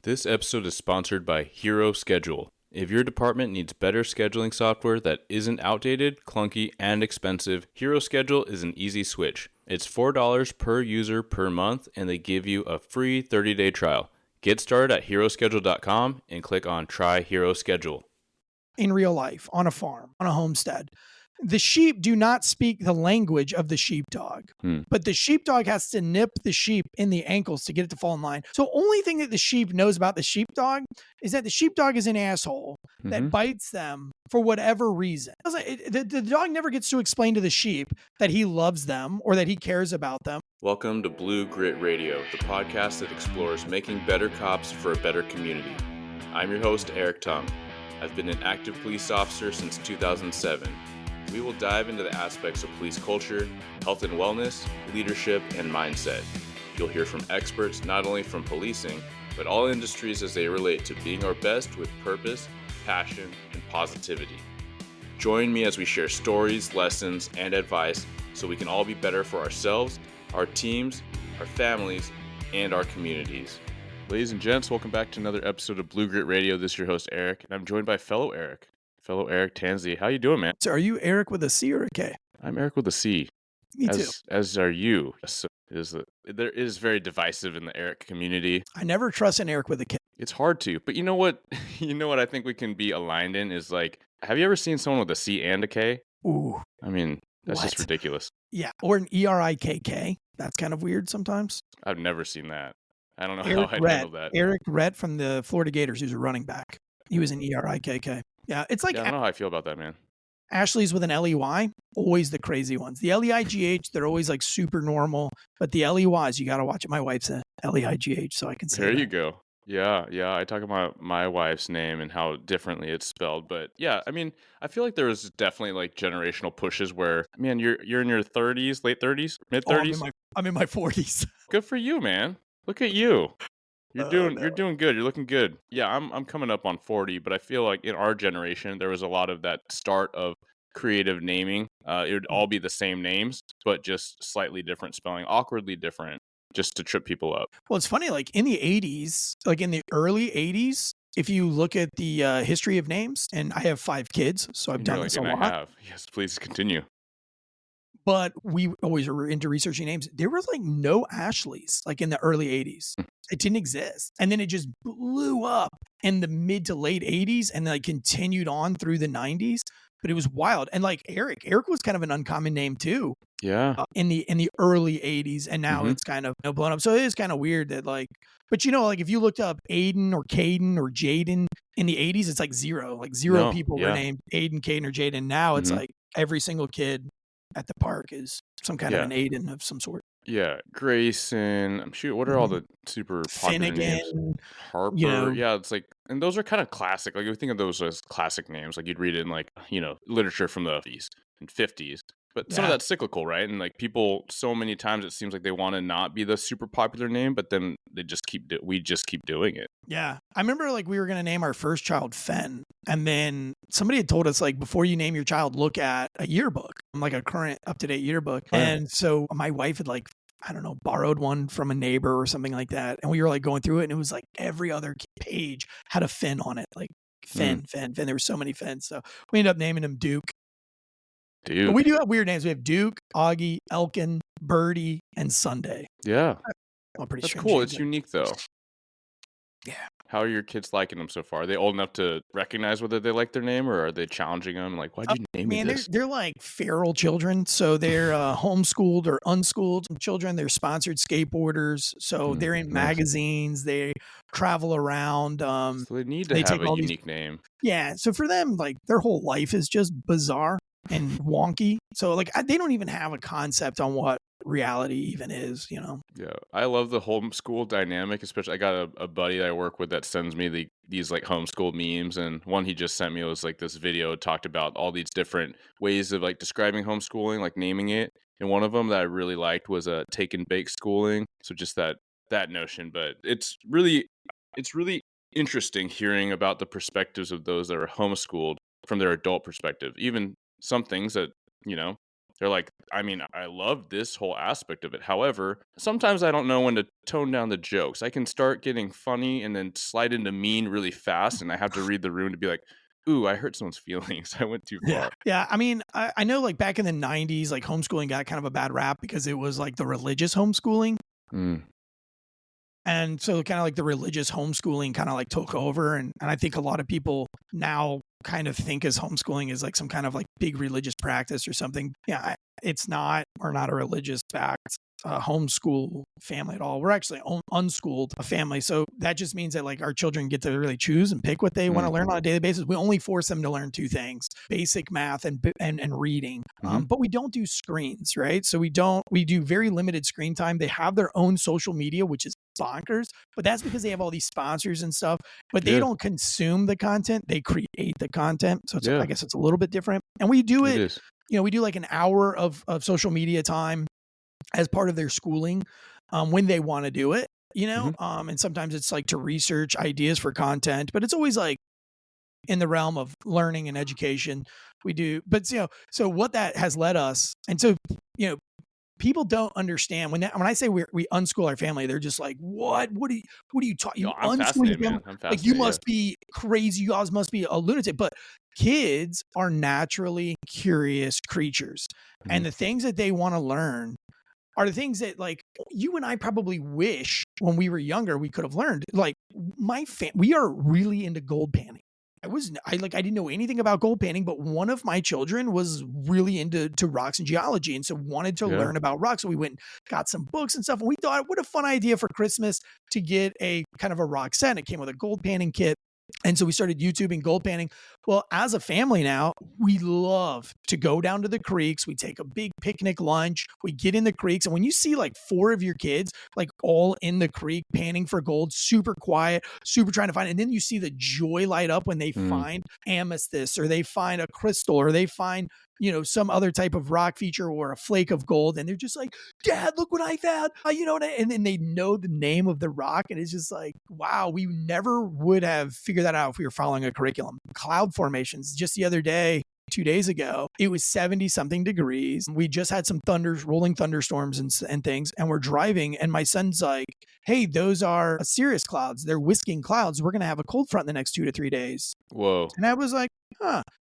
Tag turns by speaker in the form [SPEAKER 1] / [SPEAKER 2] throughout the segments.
[SPEAKER 1] This episode is sponsored by Hero Schedule. If your department needs better scheduling software that isn't outdated, clunky, and expensive, Hero Schedule is an easy switch. It's $4 per user per month, and they give you a free 30-day trial. Get started at heroschedule.com and click on Try Hero Schedule.
[SPEAKER 2] In real life, on a farm, on a homestead, the sheep do not speak the language of the sheepdog, but the sheepdog has to nip the sheep in the ankles to get it to fall in line. So only thing that the sheep knows about the sheepdog is that the sheepdog is an asshole that bites them for whatever reason. The dog never gets to explain to the sheep that he loves them or that he cares about them.
[SPEAKER 1] Welcome to Blue Grit Radio, the podcast that explores making better cops for a better community. I'm your host, Eric Tung. I've been an active police officer since 2007. We will dive into the aspects of police culture, health and wellness, leadership, and mindset. You'll hear from experts not only from policing, but all industries as they relate to being our best with purpose, passion, and positivity. Join me as we share stories, lessons, and advice so we can all be better for ourselves, our teams, our families, and our communities. Ladies and gents, welcome back to another episode of Blue Grit Radio. This is your host, Eric, and I'm joined by fellow Eric Tansey. How you doing, man?
[SPEAKER 2] So are you Eric with a C or a K?
[SPEAKER 1] I'm Eric with a C.
[SPEAKER 2] Me too.
[SPEAKER 1] As are you. So there is very divisive in the Eric community.
[SPEAKER 2] I never trust an Eric with a K.
[SPEAKER 1] It's hard to, but you know what? You know what I think we can be aligned in is like, have you ever seen someone with a C and a K?
[SPEAKER 2] Ooh.
[SPEAKER 1] I mean, that's
[SPEAKER 2] What?
[SPEAKER 1] just ridiculous.
[SPEAKER 2] Yeah. Or an ERIKK. That's kind of weird sometimes.
[SPEAKER 1] I've never seen that. I don't know
[SPEAKER 2] Eric
[SPEAKER 1] how I'd
[SPEAKER 2] Rhett.
[SPEAKER 1] handle that.
[SPEAKER 2] Eric Rhett from the Florida Gators, who's a running back. He was an ERIKK. Yeah, it's like
[SPEAKER 1] I don't know how I feel about that, man.
[SPEAKER 2] Ashley's with an LEY, always the crazy ones. The LEIGH, they're always like super normal, but the LEYs, you got to watch it. My wife's a LEIGH, so I can say
[SPEAKER 1] There
[SPEAKER 2] that.
[SPEAKER 1] you go. Yeah. I talk about my wife's name and how differently it's spelled, but yeah, I mean, I feel like there was definitely like generational pushes where, man, you're in your 30s, late 30s, mid 30s.
[SPEAKER 2] I'm in my 40s.
[SPEAKER 1] Good for you, man. Look at you. You're doing good. You're looking good. Yeah, I'm coming up on 40, but I feel like in our generation there was a lot of that start of creative naming. It would all be the same names, but just slightly different spelling, awkwardly different, just to trip people up.
[SPEAKER 2] Well, it's funny, like in the 80s, like in the early 80s, if you look at the history of names, and I have 5 kids, so I've done this a lot.
[SPEAKER 1] Yes, please continue.
[SPEAKER 2] But we always were into researching names. There was like no Ashleys, like in the early 80s. It didn't exist. And then it just blew up in the mid to late 80s and like continued on through the 90s. But it was wild. And like Eric was kind of an uncommon name too.
[SPEAKER 1] Yeah.
[SPEAKER 2] In the early 80s. And now it's kind of blown up. So it is kind of weird that like, but you know, like if you looked up Aiden or Caden or Jaden in the 80s, it's like zero. Like zero people were named Aiden, Caden, or Jaden. Now it's like every single kid at the park is some kind of an Aiden of some sort.
[SPEAKER 1] Yeah, Grayson. What are all the super popular names?
[SPEAKER 2] Finnegan,
[SPEAKER 1] Harper.
[SPEAKER 2] you know.
[SPEAKER 1] Yeah, it's like, and those are kind of classic. Like, you think of those as classic names. Like, you'd read it in, like, literature from the 40s and 50s. But some of that's cyclical, right? And, like, people, so many times it seems like they want to not be the super popular name, but then we just keep doing it.
[SPEAKER 2] Yeah. I remember, like, we were going to name our first child Fen. And then somebody had told us, like, before you name your child, look at a yearbook, like a current up-to-date yearbook. Right. And so my wife had, like, I don't know, borrowed one from a neighbor or something like that. And we were like going through it and it was like every other page had a Finn on it. Like Finn. There were so many Finns. So we ended up naming him Duke. But we do have weird names. We have Duke, Augie, Elkin, Birdie, and Sunday.
[SPEAKER 1] Yeah.
[SPEAKER 2] Well, pretty
[SPEAKER 1] That's cool. It's unique though.
[SPEAKER 2] Yeah.
[SPEAKER 1] How are your kids liking them so far? Are they old enough to recognize whether they like their name or are they challenging them? Like, why'd you name me this?
[SPEAKER 2] They're like feral children. So they're homeschooled or unschooled children. They're sponsored skateboarders. So they're in magazines. They travel around.
[SPEAKER 1] So they need to have a unique name.
[SPEAKER 2] Yeah. So for them, like their whole life is just bizarre and wonky. So like they don't even have a concept on what reality even is, you know.
[SPEAKER 1] Yeah, I love the homeschool dynamic. Especially I got a buddy that I work with that sends me these like homeschool memes, and one he just sent me was like this video talked about all these different ways of like describing homeschooling, like naming it, and one of them that I really liked was take and bake schooling. So just that notion, but it's really interesting hearing about the perspectives of those that are homeschooled from their adult perspective. Even some things that They're like, I mean, I love this whole aspect of it. However, sometimes I don't know when to tone down the jokes. I can start getting funny and then slide into mean really fast, and I have to read the room to be like, ooh, I hurt someone's feelings. I went too
[SPEAKER 2] Yeah.
[SPEAKER 1] far.
[SPEAKER 2] Yeah. I mean, I know like back in the 90s, like homeschooling got kind of a bad rap because it was like the religious homeschooling.
[SPEAKER 1] Mm,
[SPEAKER 2] And so kind of like the religious homeschooling kind of like took over. And I think a lot of people now kind of think as homeschooling is like some kind of like big religious practice or something. Yeah, it's not. We're not a religious backed homeschool family at all. We're actually unschooled a family. So that just means that like our children get to really choose and pick what they want to learn on a daily basis. We only force them to learn two things: basic math and reading. But we don't do screens, right? So we do very limited screen time. They have their own social media, which is bonkers, but that's because they have all these sponsors and stuff, but they don't consume the content, they create the content. So it's, I guess it's a little bit different. And we do it,
[SPEAKER 1] is.
[SPEAKER 2] we do like an hour of social media time as part of their schooling when they want to do it, and sometimes it's like to research ideas for content, but it's always like in the realm of learning and education. We do, but so what that has led us, and so people don't understand when I say we unschool our family, they're just like, what are you talking? You
[SPEAKER 1] I'm
[SPEAKER 2] unschool
[SPEAKER 1] fascinated,
[SPEAKER 2] your
[SPEAKER 1] man.
[SPEAKER 2] family?
[SPEAKER 1] I'm
[SPEAKER 2] Like you
[SPEAKER 1] fascinated.
[SPEAKER 2] must be crazy. You guys must be a lunatic. But kids are naturally curious creatures, and the things that they want to learn are the things that like you and I probably wish when we were younger we could have learned. Like we are really into gold panning. I didn't know anything about gold panning, but one of my children was really into rocks and geology, and so wanted to learn about rocks. So we went and got some books and stuff, and we thought, what a fun idea for Christmas to get a kind of a rock set. And it came with a gold panning kit. And so we started YouTubing gold panning. Well, as a family now, we love to go down to the creeks. We take a big picnic lunch. We get in the creeks. And when you see like 4 of your kids, like all in the creek panning for gold, super quiet, super trying to find it. And then you see the joy light up when they find amethyst, or they find a crystal, or they find, some other type of rock feature or a flake of gold. And they're just like, Dad, look what I found. And then they know the name of the rock. And it's just like, wow, we never would have figured that out if we were following a curriculum. Cloud formations, just the other day, 2 days ago, it was 70 something degrees. We just had some rolling thunderstorms and things. And we're driving. And my son's like, hey, those are cirrus clouds. They're whisking clouds. We're going to have a cold front in the next 2 to 3 days.
[SPEAKER 1] Whoa.
[SPEAKER 2] And I was like,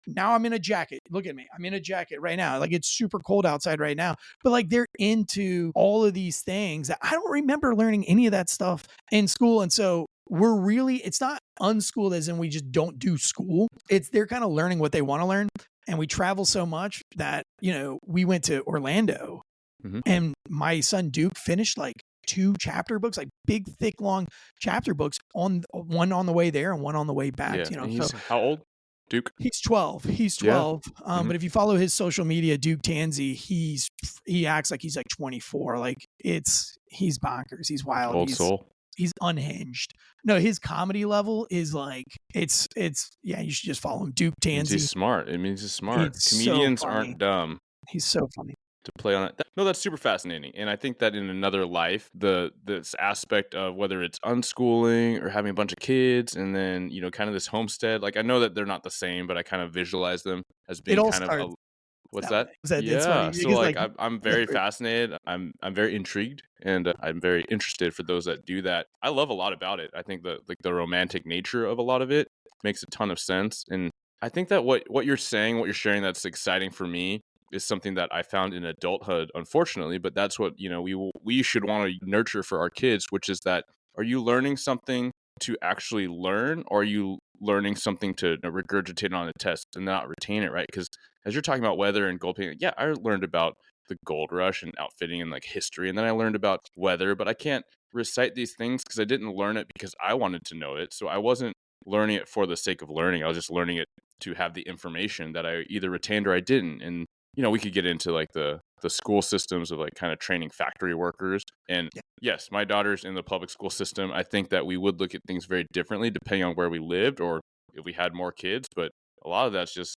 [SPEAKER 2] now I'm in a jacket. Look at me. I'm in a jacket right now. Like it's super cold outside right now. But like they're into all of these things. I don't remember learning any of that stuff in school. And so it's not unschooled as in we just don't do school. They're kind of learning what they want to learn. And we travel so much that, we went to Orlando and my son Duke finished like 2 chapter books, like big, thick, long chapter books, one on the way there and one on the way back.
[SPEAKER 1] He's how old? Duke?
[SPEAKER 2] He's 12. He's 12. But if you follow his social media, Duke Tansey, he acts like he's like 24. Like he's bonkers. He's wild.
[SPEAKER 1] Old soul.
[SPEAKER 2] He's unhinged. No, his comedy level is like it's you should just follow him. Duke Tansey.
[SPEAKER 1] He's smart. It means he's smart. Comedians aren't dumb.
[SPEAKER 2] He's so funny.
[SPEAKER 1] To play on it. No, that's super fascinating. And I think that in another life, this aspect of whether it's unschooling or having a bunch of kids and then, kind of this homestead, like I know that they're not the same, but I kind of visualize them as being kind of what's that? Yeah. So like I'm very fascinated. I'm very intrigued, and I'm very interested for those that do that. I love a lot about it. I think that like the romantic nature of a lot of it makes a ton of sense. And I think that what you're saying, what you're sharing, that's exciting for me is something that I found in adulthood, unfortunately, but that's what, we should want to nurture for our kids, which is that, are you learning something to actually learn, or are you learning something to regurgitate on a test and not retain it, right? Because as you're talking about weather and gold painting, I learned about the gold rush and outfitting and like history, and then I learned about weather, but I can't recite these things because I didn't learn it because I wanted to know it. So I wasn't learning it for the sake of learning. I was just learning it to have the information that I either retained or I didn't. And we could get into like the school systems of like kind of training factory workers. And yes, my daughter's in the public school system. I think that we would look at things very differently depending on where we lived or if we had more kids. But a lot of that's just,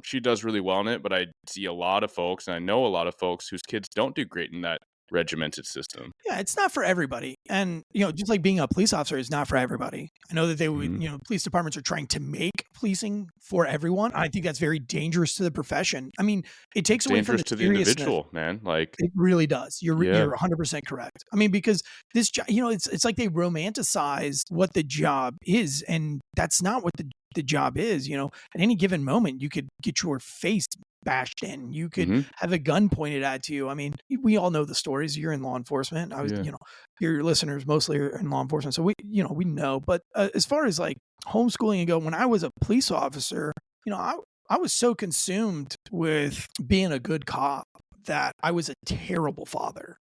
[SPEAKER 1] she does really well in it. But I see a lot of folks, and I know a lot of folks whose kids don't do great in that regimented system.
[SPEAKER 2] Yeah, it's not for everybody. And, just like being a police officer is not for everybody. I know that they would, police departments are trying to make policing for everyone. I think that's very dangerous to the profession. I mean, it takes away from
[SPEAKER 1] Dangerous
[SPEAKER 2] the
[SPEAKER 1] to the
[SPEAKER 2] seriousness.
[SPEAKER 1] individual, man. Like,
[SPEAKER 2] It really does. You're
[SPEAKER 1] Yeah.
[SPEAKER 2] 100% correct. I mean, because this job, it's like they romanticize what the job is, and that's not what the job is. At any given moment, you could get your face bashed in. You could have a gun pointed at you. I mean, we all know the stories. You're in law enforcement.
[SPEAKER 1] Yeah.
[SPEAKER 2] Your listeners mostly are in law enforcement, so we know. But as far as like homeschooling go, when I was a police officer, I was so consumed with being a good cop that I was a terrible father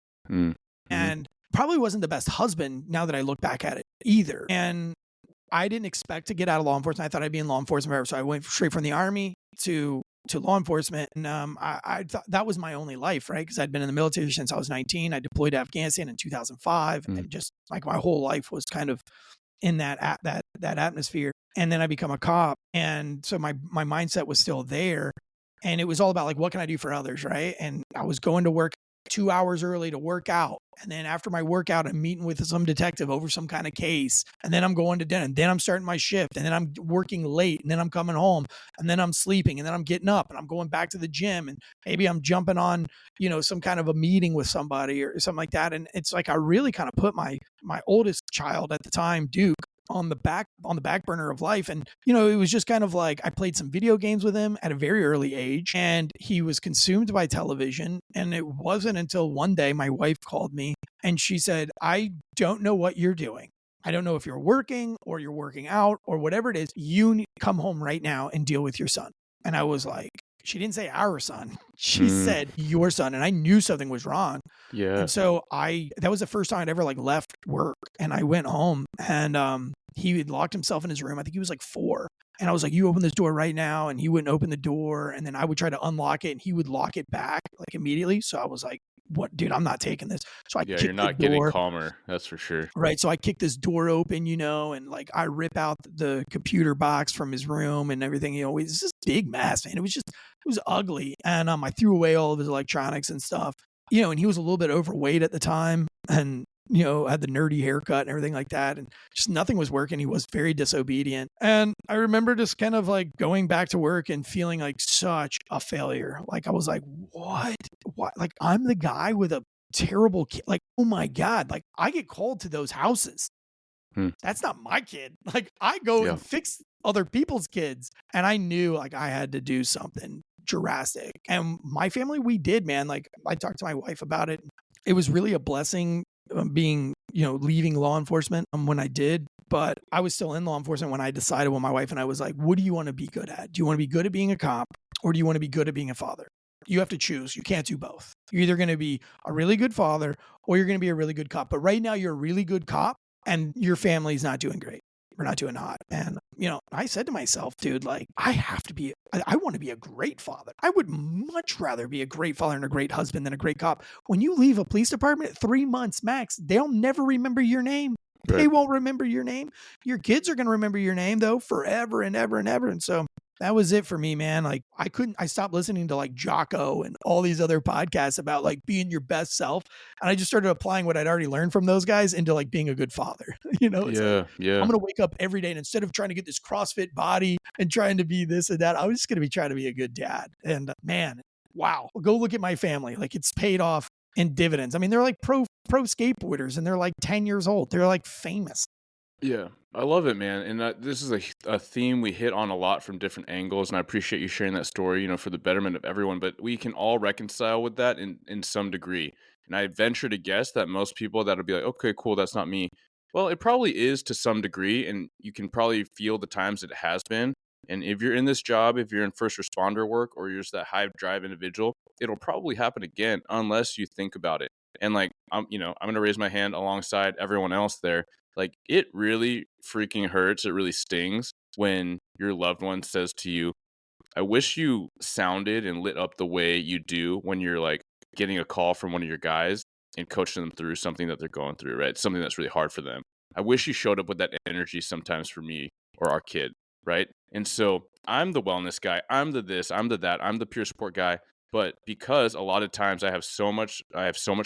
[SPEAKER 2] and probably wasn't the best husband now that I look back at it either. And I didn't expect to get out of law enforcement. I thought I'd be in law enforcement forever. So I went straight from the Army to law enforcement. And I thought that was my only life, right? Because I'd been in the military since I was 19. I deployed to Afghanistan in 2005. And just like my whole life was kind of in that atmosphere. And then I become a cop. And so my mindset was still there. And it was all about like, what can I do for others, right? And I was going to work 2 hours early to work out. And then after my workout, I'm meeting with some detective over some kind of case. And then I'm going to dinner. And then I'm starting my shift. And then I'm working late. And then I'm coming home. And then I'm sleeping. And then I'm getting up. And I'm going back to the gym. And maybe I'm jumping on, some kind of a meeting with somebody or something like that. And it's like I really kind of put my oldest child at the time, Duke, on the back burner of life. And, it was just kind of like I played some video games with him at a very early age, and he was consumed by television. And it wasn't until one day my wife called me and she said, I don't know what you're doing. I don't know if you're working or you're working out or whatever it is. You need to come home right now and deal with your son. And I was like, she didn't say our son. She said your son. And I knew something was wrong.
[SPEAKER 1] Yeah.
[SPEAKER 2] And so that was the first time I'd ever like left work. And I went home and he had locked himself in his room. I think he was like 4. And I was like, you open this door right now. And he wouldn't open the door. And then I would try to unlock it and he would lock it back like immediately. So I was like, what, dude, I'm not taking this. So
[SPEAKER 1] you're not getting calmer. That's for sure.
[SPEAKER 2] Right. So I kicked this door open, and like I rip out the computer box from his room and everything. It's just a big mess, man. It was ugly. And I threw away all of his electronics and stuff, and he was a little bit overweight at the time and, had the nerdy haircut and everything like that. And just nothing was working. He was very disobedient. And I remember just kind of like going back to work and feeling like such a failure. Like I was like, what? Like I'm the guy with a terrible kid. Like, oh my God, like I get called to those houses. That's not my kid. Like I go and fix other people's kids. And I knew like I had to do something drastic. And my family, we did, man. Like I talked to my wife about it. It was really a blessing being, leaving law enforcement when I did. But I was still in law enforcement when I decided with my wife and I was like, what do you want to be good at? Do you want to be good at being a cop or do you want to be good at being a father? You have to choose. You can't do both. You're either going to be a really good father or you're going to be a really good cop. But right now you're a really good cop and your family's not doing great. We're not doing hot. And, I said to myself, dude, like I want to be a great father. I would much rather be a great father and a great husband than a great cop. When you leave a police department, 3 months max, they'll never remember your name. Right. They won't remember your name. Your kids are going to remember your name though, forever and ever and ever. And so that was it for me, man. Like I stopped listening to like Jocko and all these other podcasts about like being your best self. And I just started applying what I'd already learned from those guys into like being a good father. I'm going to wake up every day and instead of trying to get this CrossFit body and trying to be this and that, I was just going to be trying to be a good dad. And man, wow, go look at my family. Like it's paid off in dividends. I mean, they're like pro skateboarders and they're like 10 years old. They're like famous.
[SPEAKER 1] Yeah, I love it, man. And this is a theme we hit on a lot from different angles. And I appreciate you sharing that story, for the betterment of everyone. But we can all reconcile with that in some degree. And I venture to guess that most people that'll be like, okay, cool, that's not me. Well, it probably is to some degree. And you can probably feel the times it has been. And if you're in this job, if you're in first responder work or you're just that high drive individual, it'll probably happen again unless you think about it. And like, I'm going to raise my hand alongside everyone else there. Like it really freaking hurts. It really stings when your loved one says to you, I wish you sounded and lit up the way you do when you're like getting a call from one of your guys and coaching them through something that they're going through, right? Something that's really hard for them. I wish you showed up with that energy sometimes for me or our kid, right? And so I'm the wellness guy. I'm the this, I'm the that, I'm the peer support guy. But because a lot of times I have so much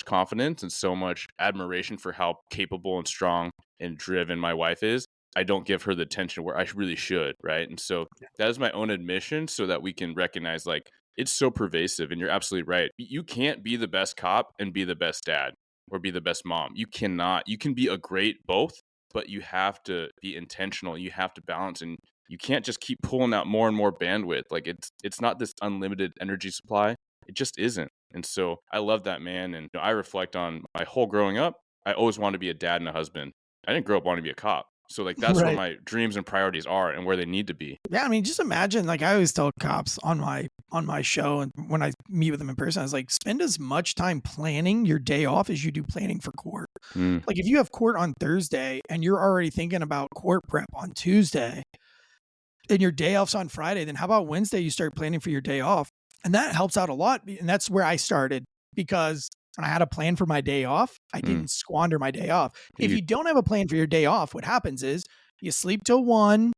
[SPEAKER 1] confidence and so much admiration for how capable and strong and driven my wife is, I don't give her the attention where I really should, right? And so that is my own admission so that we can recognize like it's so pervasive and you're absolutely right. You can't be the best cop and be the best dad or be the best mom. You cannot. You can be a great both, but you have to be intentional. You have to balance and you can't just keep pulling out more and more bandwidth. Like it's not this unlimited energy supply. It just isn't. And so I love that, man. And I reflect on my whole growing up. I always wanted to be a dad and a husband. I didn't grow up wanting to be a cop. So like that's where
[SPEAKER 2] Right.
[SPEAKER 1] my dreams and priorities are and where they need to be.
[SPEAKER 2] Yeah, I mean, just imagine, like I always tell cops on my show and when I meet with them in person, I was like, spend as much time planning your day off as you do planning for court.
[SPEAKER 1] Mm,
[SPEAKER 2] Like if you have court on Thursday and you're already thinking about court prep on Tuesday and your day off's on Friday, then how about Wednesday you start planning for your day off? And that helps out a lot. And that's where I started because when I had a plan for my day off, I didn't squander my day off. If
[SPEAKER 1] You-
[SPEAKER 2] you don't have a plan for your day off, what happens is you sleep till 1,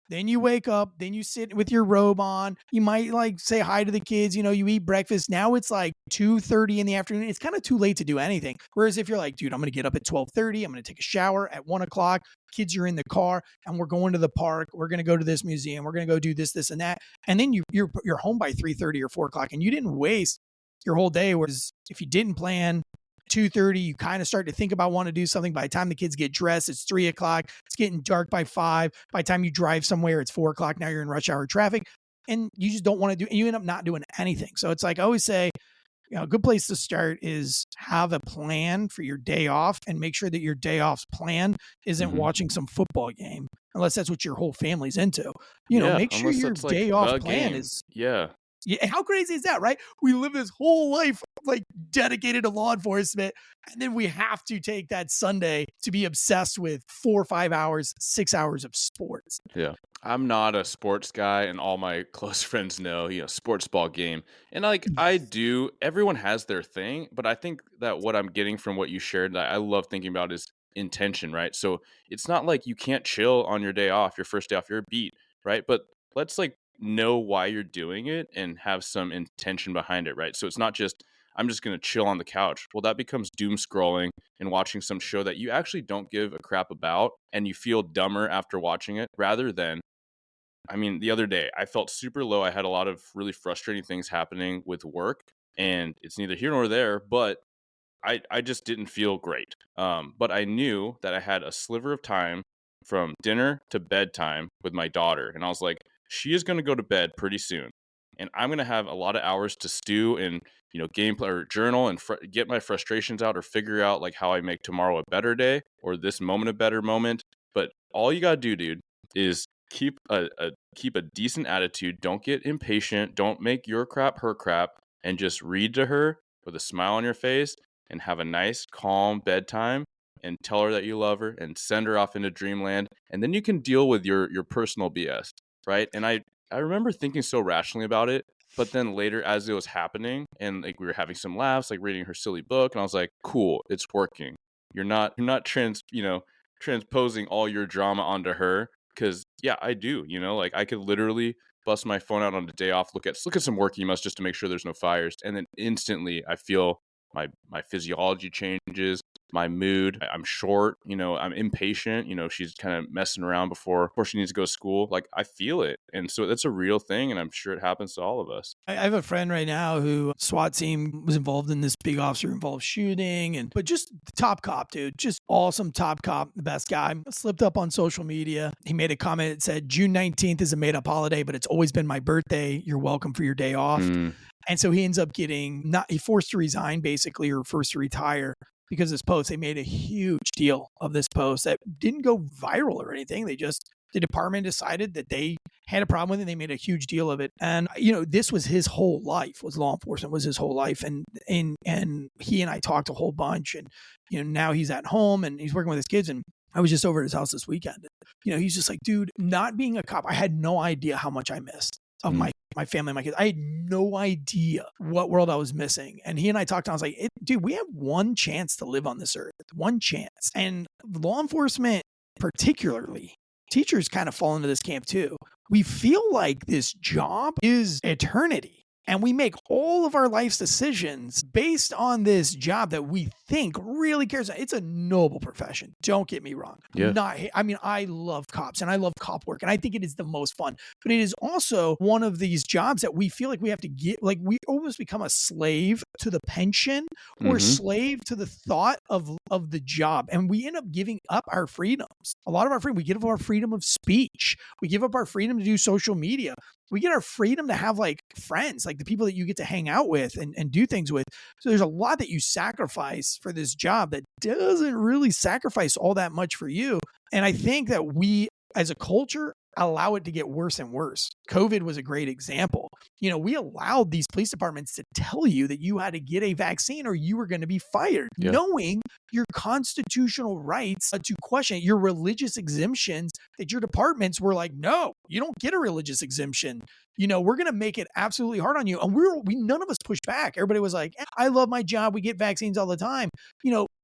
[SPEAKER 2] then you wake up, then you sit with your robe on. You might like say hi to the kids, you eat breakfast. Now it's like 2:30 in the afternoon. It's kind of too late to do anything. Whereas if you're like, dude, I'm going to get up at 12:30, I'm going to take a shower at 1:00. Kids are in the car and we're going to the park. We're going to go to this museum. We're going to go do this, this, and that. And then you're home by 3:30 or 4:00 and you didn't waste your whole day. Whereas if you didn't plan 2:30, you kind of start to think about wanting to do something. By the time the kids get dressed, it's 3:00. It's getting dark by 5. By the time you drive somewhere, it's 4:00. Now you're in rush hour traffic and you just don't want to do, and you end up not doing anything. So it's like I always say, a good place to start is have a plan for your day off and make sure that your day off's plan isn't watching some football game, unless that's what your whole family's into. Make sure
[SPEAKER 1] unless
[SPEAKER 2] your
[SPEAKER 1] that's, like,
[SPEAKER 2] day
[SPEAKER 1] the
[SPEAKER 2] off plan
[SPEAKER 1] game.
[SPEAKER 2] is.
[SPEAKER 1] Yeah.
[SPEAKER 2] Yeah, how crazy is that, right? We live this whole life like dedicated to law enforcement, and then we have to take that Sunday to be obsessed with 4 or 5 hours, 6 hours of sports.
[SPEAKER 1] Yeah. I'm not a sports guy, and all my close friends know, sports ball game. And like I do, everyone has their thing, but I think that what I'm getting from what you shared that I love thinking about is intention, right? So it's not like you can't chill on your day off, your first day off, you're beat, right? But let's like know why you're doing it and have some intention behind it, right? So it's not just I'm just going to chill on the couch. Well, that becomes doom scrolling and watching some show that you actually don't give a crap about and you feel dumber after watching it rather than the other day I felt super low. I had a lot of really frustrating things happening with work, and it's neither here nor there, but I just didn't feel great. But I knew that I had a sliver of time from dinner to bedtime with my daughter, and I was like, she is going to go to bed pretty soon, and I'm going to have a lot of hours to stew and gameplay or journal and get my frustrations out or figure out like how I make tomorrow a better day or this moment a better moment. But all you gotta do, dude, is keep a decent attitude. Don't get impatient. Don't make your crap her crap, and just read to her with a smile on your face and have a nice, calm bedtime. And tell her that you love her, and send her off into dreamland. And then you can deal with your personal BS, right? And I remember thinking so rationally about it, but then later, as it was happening, and like we were having some laughs, like reading her silly book, and I was like, "Cool, it's working. You're not transposing all your drama onto her." Because yeah, I do. Like I could literally bust my phone out on the day off, look at some work emails just to make sure there's no fires, and then instantly I feel my physiology changes, my mood. I'm short, I'm impatient. She's kind of messing around before she needs to go to school. Like I feel it. And so that's a real thing. And I'm sure it happens to all of us.
[SPEAKER 2] I have a friend right now who SWAT team was involved in this big officer involved shooting, but just the top cop, dude, just awesome top cop, the best guy. Slipped up on social media. He made a comment that said, June 19th is a made up holiday, but it's always been my birthday. You're welcome for your day off. And so he ends up he forced to resign basically, or forced to retire because of this post. They made a huge deal of this post that didn't go viral or anything. The department decided that they had a problem with it. They made a huge deal of it. And, this was his whole life, was law enforcement was his whole life. And he and I talked a whole bunch, and, now he's at home and he's working with his kids. And I was just over at his house this weekend. He's just like, dude, not being a cop, I had no idea how much I missed of my family and my kids. I had no idea what world I was missing. And he and I talked, and I was like, dude, we have one chance to live on this earth, one chance. And law enforcement, particularly, teachers kind of fall into this camp too. We feel like this job is eternity. And we make all of our life's decisions based on this job that we think really cares. It's a noble profession. Don't get me wrong.
[SPEAKER 1] Yeah.
[SPEAKER 2] I love cops and I love cop work and I think it is the most fun, but it is also one of these jobs that we feel like we have to get, like we almost become a slave to the pension or slave to the thought of the job. And we end up giving up our freedoms. A lot of our freedom, we give up our freedom of speech. We give up our freedom to do social media. We get our freedom to have like friends, like the people that you get to hang out with and do things with. So there's a lot that you sacrifice for this job that doesn't really sacrifice all that much for you. And I think that we as a culture allow it to get worse and worse. COVID was a great example. We allowed these police departments to tell you that you had to get a vaccine or you were going to be fired, knowing your constitutional rights to question your religious exemptions, that your departments were like, no, you don't get a religious exemption. We're going to make it absolutely hard on you. And we none of us pushed back. Everybody was like, I love my job. We get vaccines all the time.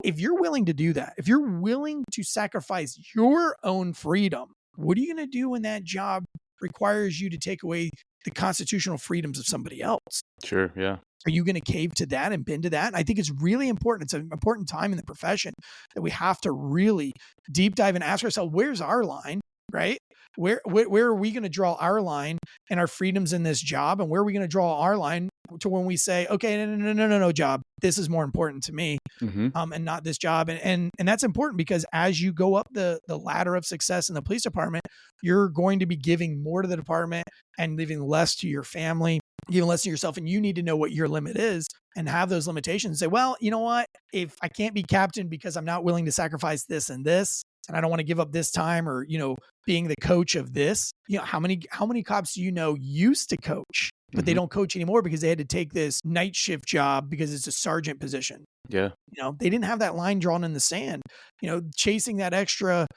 [SPEAKER 2] If you're willing to do that, if you're willing to sacrifice your own freedom, what are you going to do when that job requires you to take away the constitutional freedoms of somebody else?
[SPEAKER 1] Sure, yeah.
[SPEAKER 2] Are you going to cave to that and bend to that? And I think it's really important. It's an important time in the profession that we have to really deep dive and ask ourselves, where's our line, right? Where are we going to draw our line and our freedoms in this job? And where are we going to draw our line to when we say, okay, no, job, this is more important to me, and not this job. And that's important because as you go up the ladder of success in the police department, you're going to be giving more to the department and leaving less to your family, giving less to yourself. And you need to know what your limit is and have those limitations. Say, well, you know what? If I can't be captain because I'm not willing to sacrifice this and this, and I don't want to give up this time or, being the coach of this, how many cops do you know used to coach, but they don't coach anymore because they had to take this night shift job because it's a sergeant position.
[SPEAKER 1] Yeah.
[SPEAKER 2] They didn't have that line drawn in the sand, chasing that extra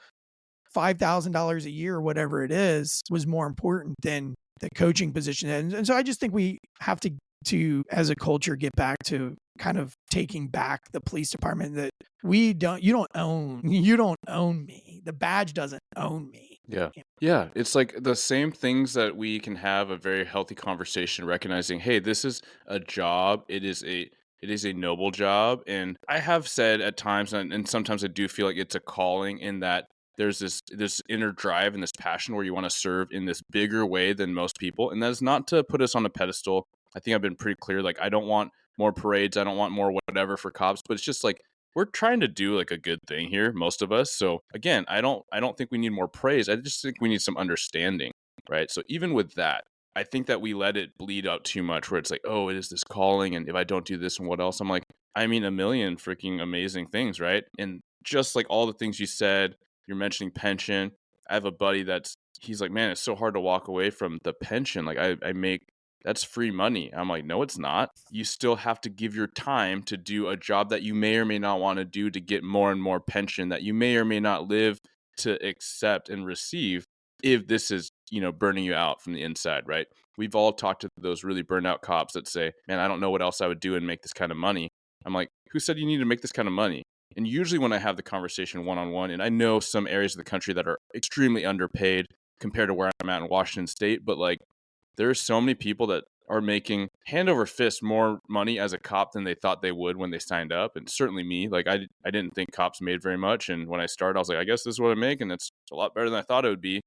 [SPEAKER 2] $5,000 a year or whatever it is was more important than the coaching position. And so I just think we have to, as a culture, get back to kind of taking back the police department that you don't own me. The badge doesn't own me.
[SPEAKER 1] Yeah. Yeah. It's like the same things that we can have a very healthy conversation, recognizing, hey, this is a job. It is a noble job. And I have said at times, and sometimes I do feel like it's a calling in that there's this inner drive and this passion where you want to serve in this bigger way than most people. And that is not to put us on a pedestal. I think I've been pretty clear. Like, I don't want more parades. I don't want more whatever for cops, but it's just like, we're trying to do like a good thing here, most of us. So again, I don't think we need more praise. I just think we need some understanding, right? So even with that, I think that we let it bleed out too much where it's like, oh, it is this calling. And if I don't do this and what else? I'm like, I mean, a million freaking amazing things, right? And just like all the things you said, you're mentioning pension. I have a buddy he's like, man, it's so hard to walk away from the pension. Like I make, that's free money. I'm like, no, it's not. You still have to give your time to do a job that you may or may not want to do to get more and more pension that you may or may not live to accept and receive if this is, burning you out from the inside, right? We've all talked to those really burned out cops that say, man, I don't know what else I would do and make this kind of money. I'm like, who said you need to make this kind of money? And usually when I have the conversation one-on-one, and I know some areas of the country that are extremely underpaid compared to where I'm at in Washington State, but like, there are so many people that are making hand over fist more money as a cop than they thought they would when they signed up. And certainly me, like I didn't think cops made very much. And when I started, I was like, I guess this is what I make. And it's a lot better than I thought it would be,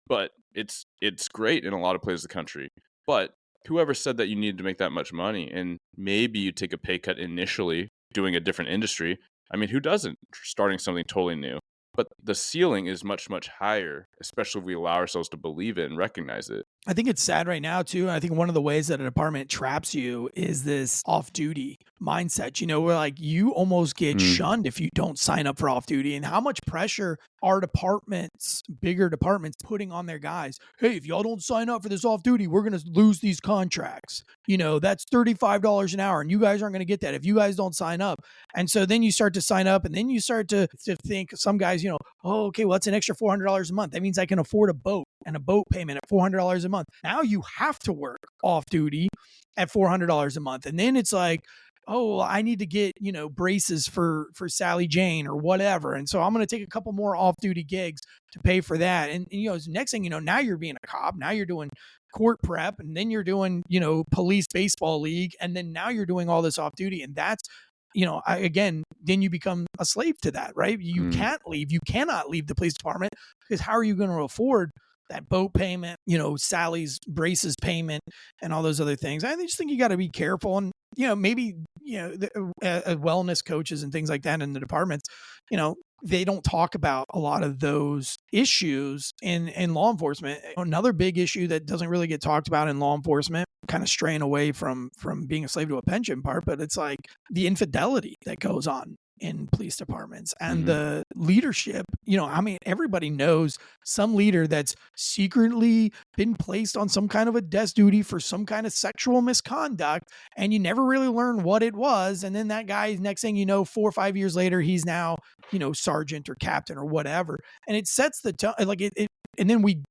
[SPEAKER 1] but it's great in a lot of places of the country. But whoever said that you needed to make that much money and maybe you take a pay cut initially doing a different industry. I mean, who doesn't starting something totally new? But the ceiling is much, much higher, especially if we allow ourselves to believe it and recognize it.
[SPEAKER 2] I think it's sad right now, too. I think one of the ways that a department traps you is this off-duty mindset, where like you almost get shunned if you don't sign up for off-duty. And how much pressure are departments, bigger departments, putting on their guys? Hey, if y'all don't sign up for this off-duty, we're going to lose these contracts. That's $35 an hour, and you guys aren't going to get that if you guys don't sign up. And so then you start to sign up, and then you start to think, some guys, oh, okay, well, that's an extra $400 a month. That means I can afford a boat and a boat payment at $400 a month. Now you have to work off duty at $400 a month. And then it's like, oh, well, I need to get, braces for Sally Jane or whatever. And so I'm going to take a couple more off duty gigs to pay for that. And next thing you know, now you're being a cop. Now you're doing court prep, and then you're doing, police baseball league, and then now you're doing all this off duty. And that's, again, then you become a slave to that, right? You can't leave. You cannot leave the police department, because how are you going to afford that boat payment, Sally's braces payment, and all those other things? I just think you got to be careful. And, maybe, wellness coaches and things like that in the departments, they don't talk about a lot of those issues in law enforcement. Another big issue that doesn't really get talked about in law enforcement, kind of straying away from being a slave to a pension part, but it's like the infidelity that goes on in police departments and the leadership. Everybody knows some leader that's secretly been placed on some kind of a desk duty for some kind of sexual misconduct, and you never really learn what it was. And then that guy, next thing you know, 4 or 5 years later, he's now, sergeant or captain or whatever. And it sets the tone, and then we,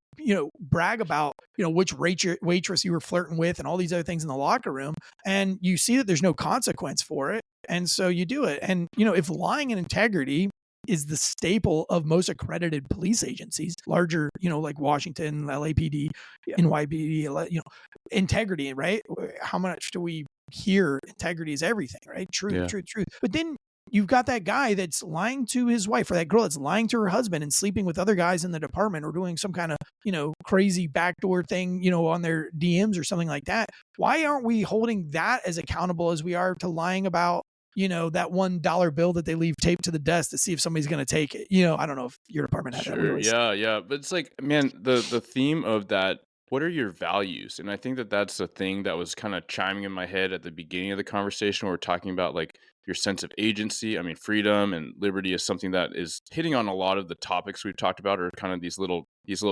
[SPEAKER 2] brag about, which waitress you were flirting with and all these other things in the locker room. And you see that there's no consequence for it. And so you do it. And, if lying and integrity is the staple of most accredited police agencies, larger, like Washington, LAPD, NYPD, integrity, right? How much do we hear integrity is everything, right? Truth. But then you've got that guy that's lying to his wife, or that girl that's lying to her husband and sleeping with other guys in the department, or doing some kind of, crazy backdoor thing, on their DMs or something like that. Why aren't we holding that as accountable as we are to lying about, that $1 bill that they leave taped to the desk to see if somebody's going to take it? I don't know if your department had that.
[SPEAKER 1] Yeah. But it's like, man, the theme of that, what are your values? And I think that's a thing that was kind of chiming in my head at the beginning of the conversation, where we're talking about like your sense of agency. I mean, freedom and liberty is something that is hitting on a lot of the topics we've talked about, or kind of these little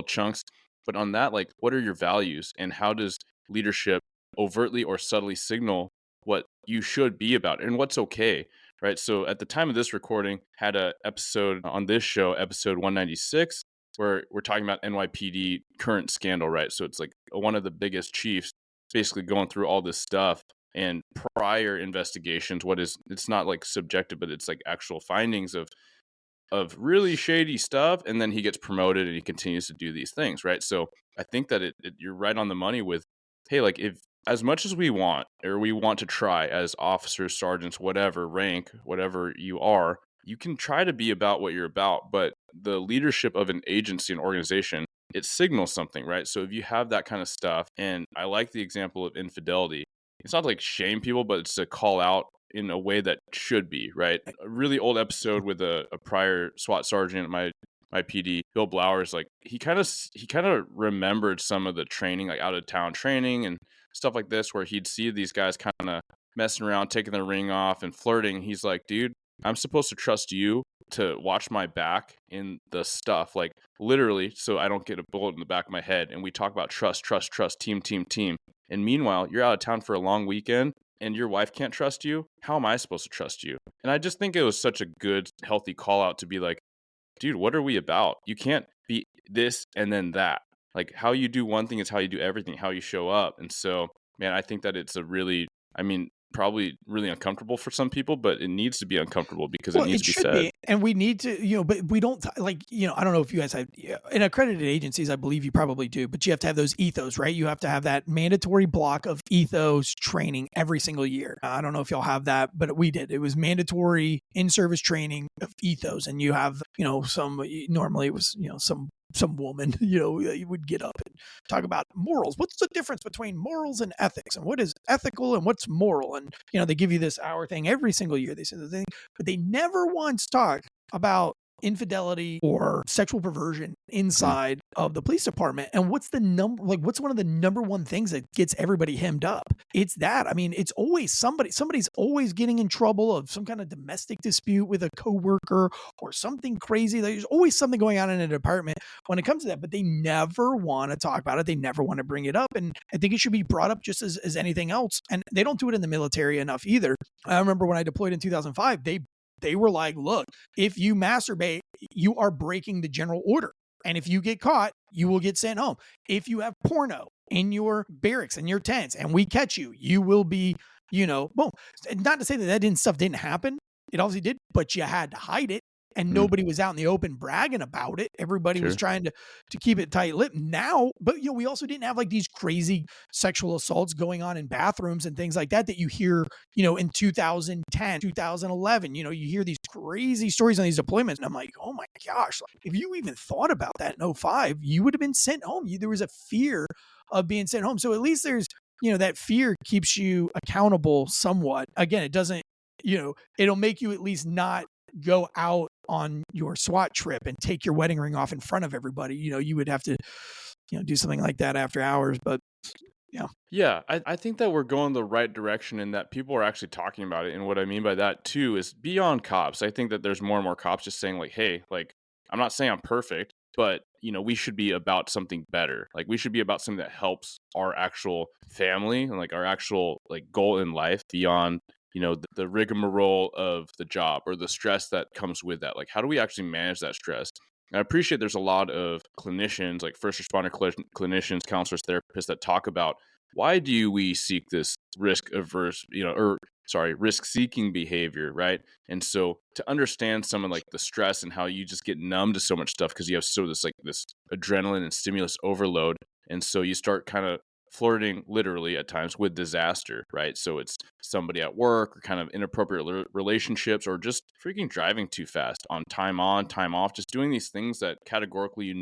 [SPEAKER 1] chunks. But on that, like, what are your values, and how does leadership overtly or subtly signal what you should be about and what's okay, right? So at the time of this recording, had a episode on this show, episode 196, where we're talking about NYPD current scandal, right? So it's like one of the biggest chiefs basically going through all this stuff and prior investigations. It's not like subjective, but it's like actual findings of really shady stuff. And then he gets promoted and he continues to do these things, right? So I think that you're right on the money with, hey, like, if as much as we want to try as officers, sergeants, whatever rank, whatever you are, you can try to be about what you're about, but the leadership of an agency and organization, it signals something, right? So if you have that kind of stuff, and I like the example of infidelity, it's not like shame people, but it's to call out in a way that should be, right? A really old episode with a prior SWAT sergeant at my PD, Bill Blowers, like he kind of remembered some of the training, like out of town training and stuff like this, where he'd see these guys kind of messing around, taking their ring off and flirting. He's like, dude, I'm supposed to trust you to watch my back in the stuff, like literally, so I don't get a bullet in the back of my head. And we talk about trust, team. And meanwhile, you're out of town for a long weekend and your wife can't trust you. How am I supposed to trust you? And I just think it was such a good, healthy call out to be like, dude, what are we about? You can't be this and then that. Like, how you do one thing is how you do everything, how you show up. And so, man, I think that it's probably really uncomfortable for some people, but it needs to be uncomfortable because it needs to be said.
[SPEAKER 2] And we need to, but we don't I don't know if you guys have in accredited agencies, I believe you probably do, but you have to have those ethos, right? You have to have that mandatory block of ethos training every single year. I don't know if y'all have that, but we did. It was mandatory in-service training of ethos. And you have, normally it was, some woman, you would get up and talk about morals. What's the difference between morals and ethics, and what is ethical and what's moral? And, they give you this hour thing every single year. They say the thing, but they never once talk about infidelity or sexual perversion inside of the police department. And what's one of the number one things that gets everybody hemmed up? It's that. I mean, it's always somebody's always getting in trouble of some kind of domestic dispute with a coworker or something crazy. There's always something going on in a department when it comes to that, but they never want to talk about it. They never want to bring it up. And I think it should be brought up just as anything else. And they don't do it in the military enough either. I remember when I deployed in 2005, they were like, look, if you masturbate, you are breaking the general order. And if you get caught, you will get sent home. If you have porno in your barracks and your tents and we catch you, you will be, boom. Not to say that stuff didn't happen. It obviously did, but you had to hide it. and nobody was out in the open bragging about it. Everybody was trying to keep it tight-lipped. Now, but we also didn't have like these crazy sexual assaults going on in bathrooms and things like that you hear, in 2010, 2011. You hear these crazy stories on these deployments, and I'm like, oh my gosh, if you even thought about that in 05, you would have been sent home. There was a fear of being sent home. So at least there's, that fear keeps you accountable somewhat. Again, it doesn't, it'll make you at least not go out on your SWAT trip and take your wedding ring off in front of everybody. You would have to, do something like that after hours, but yeah.
[SPEAKER 1] Yeah, I think that we're going the right direction and that people are actually talking about it. And what I mean by that too is beyond cops. I think that there's more and more cops just saying like, hey, like, I'm not saying I'm perfect, but we should be about something better. Like we should be about something that helps our actual family and like our actual like goal in life beyond the rigmarole of the job or the stress that comes with that. Like, how do we actually manage that stress? And I appreciate there's a lot of clinicians, like first responder clinicians, counselors, therapists that talk about why do we seek this risk seeking behavior, right? And so to understand some of like the stress and how you just get numb to so much stuff because you have this adrenaline and stimulus overload. And so you start kind of flirting literally at times with disaster, right? So it's somebody at work or kind of inappropriate relationships or just freaking driving too fast on, time off, just doing these things that categorically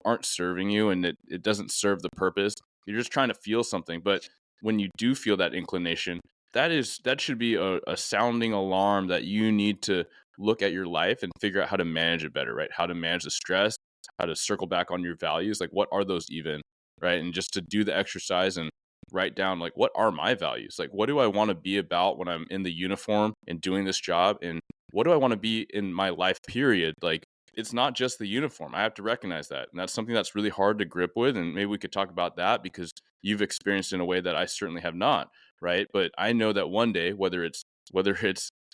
[SPEAKER 1] aren't serving you and it doesn't serve the purpose. You're just trying to feel something. But when you do feel that inclination, that should be a sounding alarm that you need to look at your life and figure out how to manage it better, right? How to manage the stress, how to circle back on your values. Like, what are those even? Right. And just to do the exercise and write down, like, what are my values? Like, what do I want to be about when I'm in the uniform and doing this job? And what do I want to be in my life period? Like, it's not just the uniform. I have to recognize that. And that's something that's really hard to grip with. And maybe we could talk about that because you've experienced in a way that I certainly have not. Right. But I know that one day, whether it's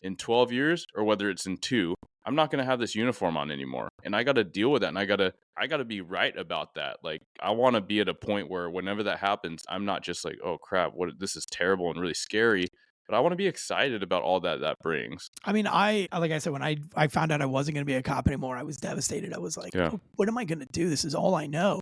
[SPEAKER 1] in 12 years or whether it's in 2, I'm not going to have this uniform on anymore. And I got to deal with that. And I got to be right about that. Like, I want to be at a point where whenever that happens, I'm not just like, oh crap, this is terrible and really scary. But I want to be excited about all that brings.
[SPEAKER 2] I mean, like I said, when I found out I wasn't going to be a cop anymore, I was devastated. I was like, what am I going to do? This is all I know.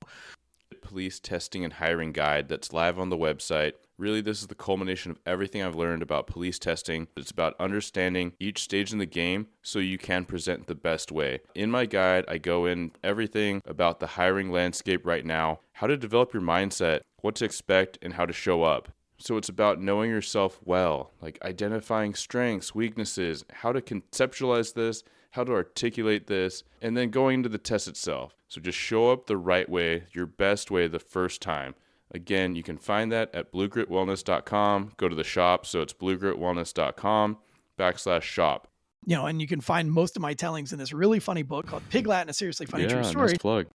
[SPEAKER 1] Police testing and hiring guide that's live on the website. Really, this is the culmination of everything I've learned about police testing. It's about understanding each stage in the game so you can present the best way. In my guide, I go in everything about the hiring landscape right now, how to develop your mindset, what to expect, and how to show up. So it's about knowing yourself well, like identifying strengths, weaknesses, how to conceptualize this, how to articulate this, and then going into the test itself. So just show up the right way, your best way the first time. Again, you can find that at bluegritwellness.com. Go to the shop. So it's bluegritwellness.com/shop.
[SPEAKER 2] And you can find most of my tellings in this really funny book called Pig Latin, a seriously funny true story.
[SPEAKER 1] Nice plug.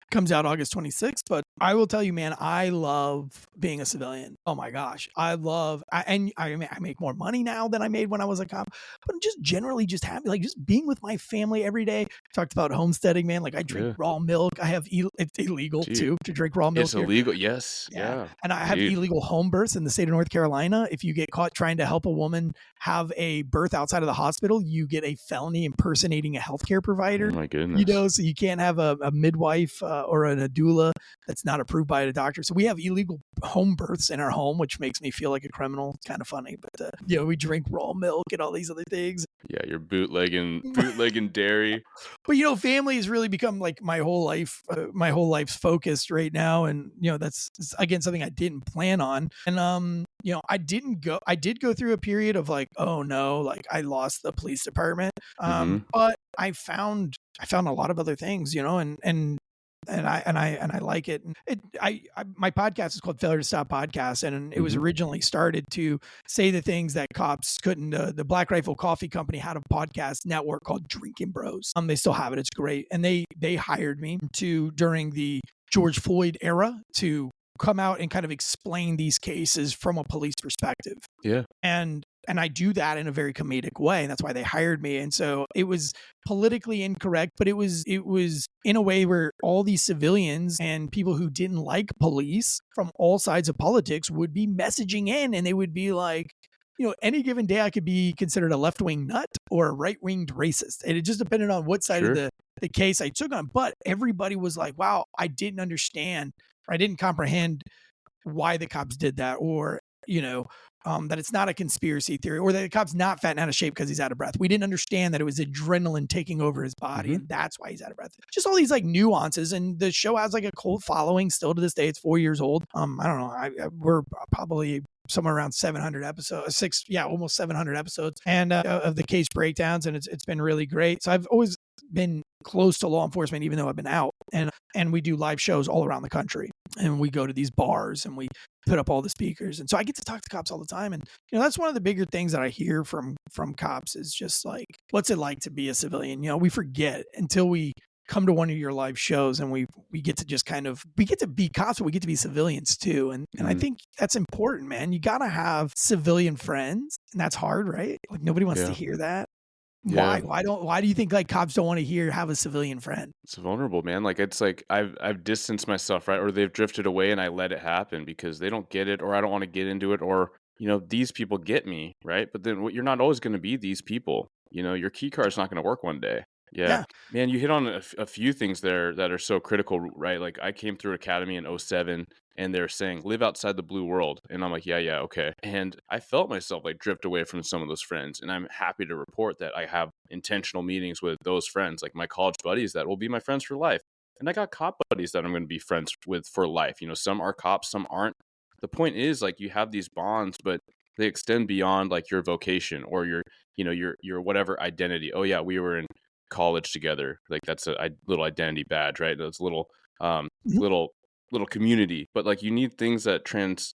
[SPEAKER 2] Comes out August 26th, but I will tell you, man, I love being a civilian. Oh my gosh. I make more money now than I made when I was a cop, but I'm just generally just happy, like just being with my family every day. Talked about homesteading, man. Like I drink raw milk. I have, it's illegal too to drink raw milk.
[SPEAKER 1] It's illegal. Yes. Yeah.
[SPEAKER 2] And I have illegal home births in the state of North Carolina. If you get caught trying to help a woman have a birth outside of the hospital, you get a felony impersonating a healthcare provider.
[SPEAKER 1] Oh my goodness.
[SPEAKER 2] So you can't have a midwife or a doula that's not approved by a doctor. So we have illegal home births in our home, which makes me feel like a criminal. It's kind of funny, but we drink raw milk and all these other things.
[SPEAKER 1] Yeah, you're bootlegging dairy.
[SPEAKER 2] But family has really become like my whole life. My whole life's focused right now, and that's again something I didn't plan on. And I did go through a period of like, oh no, like I lost the police department. But I found a lot of other things, and I like it. And my podcast is called Failure to Stop Podcast, and it was originally started to say the things that cops couldn't. The Black Rifle Coffee Company had a podcast network called Drinking Bros. They still have it. It's great. And they hired me during the George Floyd era to come out and kind of explain these cases from a police perspective.
[SPEAKER 1] Yeah.
[SPEAKER 2] And I do that in a very comedic way. And that's why they hired me. And so it was politically incorrect, but it was in a way where all these civilians and people who didn't like police from all sides of politics would be messaging in, and they would be like, any given day I could be considered a left-wing nut or a right-winged racist. And it just depended on what side of the case I took on. But everybody was like, wow, I didn't understand, or I didn't comprehend why the cops did that, or, that it's not a conspiracy theory, or that the cop's not fat and out of shape because he's out of breath. We didn't understand that it was adrenaline taking over his body, and that's why he's out of breath. Just all these like nuances, and the show has like a cult following still to this day. It's 4 years old. I don't know. We're probably somewhere around 700 episodes, almost 700 episodes, and of the case breakdowns, and it's been really great. So I've always been close to law enforcement, even though I've been out, and we do live shows all around the country, and we go to these bars and we put up all the speakers, and so I get to talk to cops all the time. And that's one of the bigger things that I hear from cops is just like, what's it like to be a civilian? We forget until we come to one of your live shows, and we get to just we get to be cops, but we get to be civilians too. And I think that's important, man. You got to have civilian friends, and that's hard, right? Like nobody wants to hear that.
[SPEAKER 1] Yeah.
[SPEAKER 2] Why do you think like cops don't want to have a civilian friend?
[SPEAKER 1] It's vulnerable, man. Like it's like I've distanced myself, right? Or they've drifted away and I let it happen because they don't get it, or I don't want to get into it, or these people get me, right? But then you're not always going to be these people. Your key card's not going to work one day. Yeah. Man, you hit on a few things there that are so critical, right? Like I came through Academy in 2007, and they're saying live outside the blue world, and I'm like, yeah, okay. And I felt myself like drift away from some of those friends, and I'm happy to report that I have intentional meetings with those friends, like my college buddies that will be my friends for life, and I got cop buddies that I'm going to be friends with for life. Some are cops, some aren't. The point is, like, you have these bonds, but they extend beyond like your vocation or your whatever identity. Oh yeah, we were in college together. Like that's a little identity badge, right? That's a little little community. But like you need things that transcend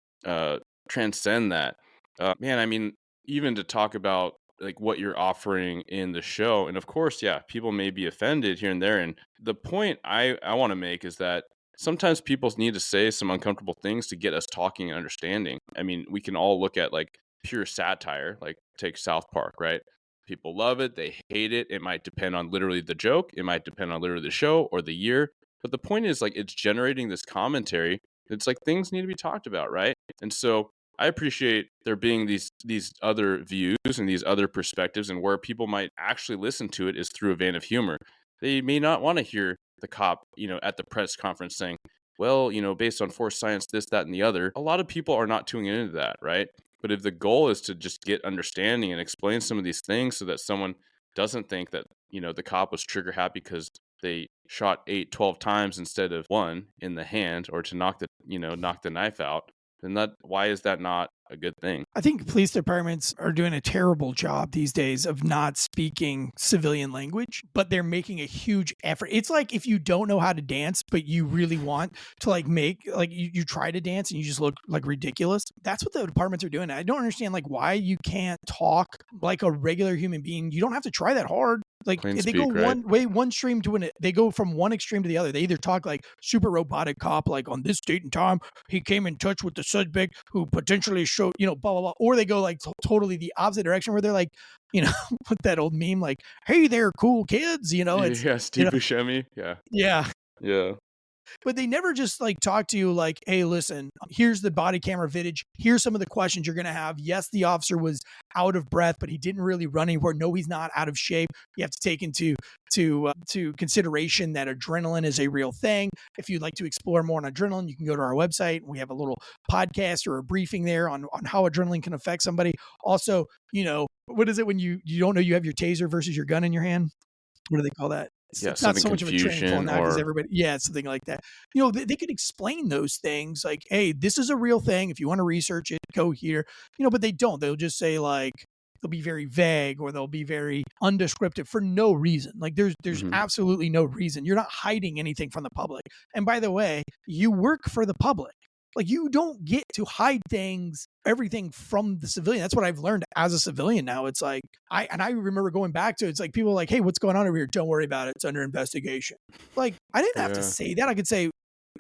[SPEAKER 1] that. Man, I mean, even to talk about like what you're offering in the show, and of course, people may be offended here and there. And the point I want to make is that sometimes people need to say some uncomfortable things to get us talking and understanding. I mean, we can all look at like pure satire, like take South Park, right? People love it, they hate it. It might depend on literally the joke, it might depend on literally the show or the year. But the point is, like, it's generating this commentary. It's like things need to be talked about, right? And so I appreciate there being these other views and these other perspectives, and where people might actually listen to it is through a vein of humor. They may not want to hear the cop, at the press conference saying, well, based on force science, this, that, and the other. A lot of people are not tuning into that, right? But if the goal is to just get understanding and explain some of these things so that someone doesn't think that, the cop was trigger happy because they shot 12 times instead of one in the hand, or to knock the knife out, then why is that not a good thing?
[SPEAKER 2] I think police departments are doing a terrible job these days of not speaking civilian language, but they're making a huge effort. It's like if you don't know how to dance, but you really want to like you try to dance and you just look like ridiculous. That's what the departments are doing. I don't understand like why you can't talk like a regular human being. You don't have to try that hard. Like if they go one extreme they go from one extreme to the other. They either talk like super robotic cop, like on this date and time, he came in touch with the suspect who potentially showed, blah, blah, blah. Or they go like totally the opposite direction where they're like, with that old meme, like, hey there, cool kids, it's
[SPEAKER 1] Steve Buscemi. Yeah.
[SPEAKER 2] But they never just like talk to you like, hey, listen, here's the body camera footage. Here's some of the questions you're going to have. Yes, the officer was out of breath, but he didn't really run anywhere. No, he's not out of shape. You have to take into consideration that adrenaline is a real thing. If you'd like to explore more on adrenaline, you can go to our website. We have a little podcast or a briefing there on how adrenaline can affect somebody. Also, what is it when you don't know you have your taser versus your gun in your hand? What do they call that? It's not so much of a training tool now because everybody, something like that. They could explain those things like, hey, this is a real thing. If you want to research it, go here. But they don't. They'll just say like, they'll be very vague or they'll be very undescriptive for no reason. Like there's absolutely no reason. You're not hiding anything from the public. And by the way, you work for the public. Like you don't get to hide everything from the civilian. That's what I've learned as a civilian now. It's like, I remember going back to, it's like people are like, hey, what's going on over here? Don't worry about it. It's under investigation. Like I didn't have to say that. I could say,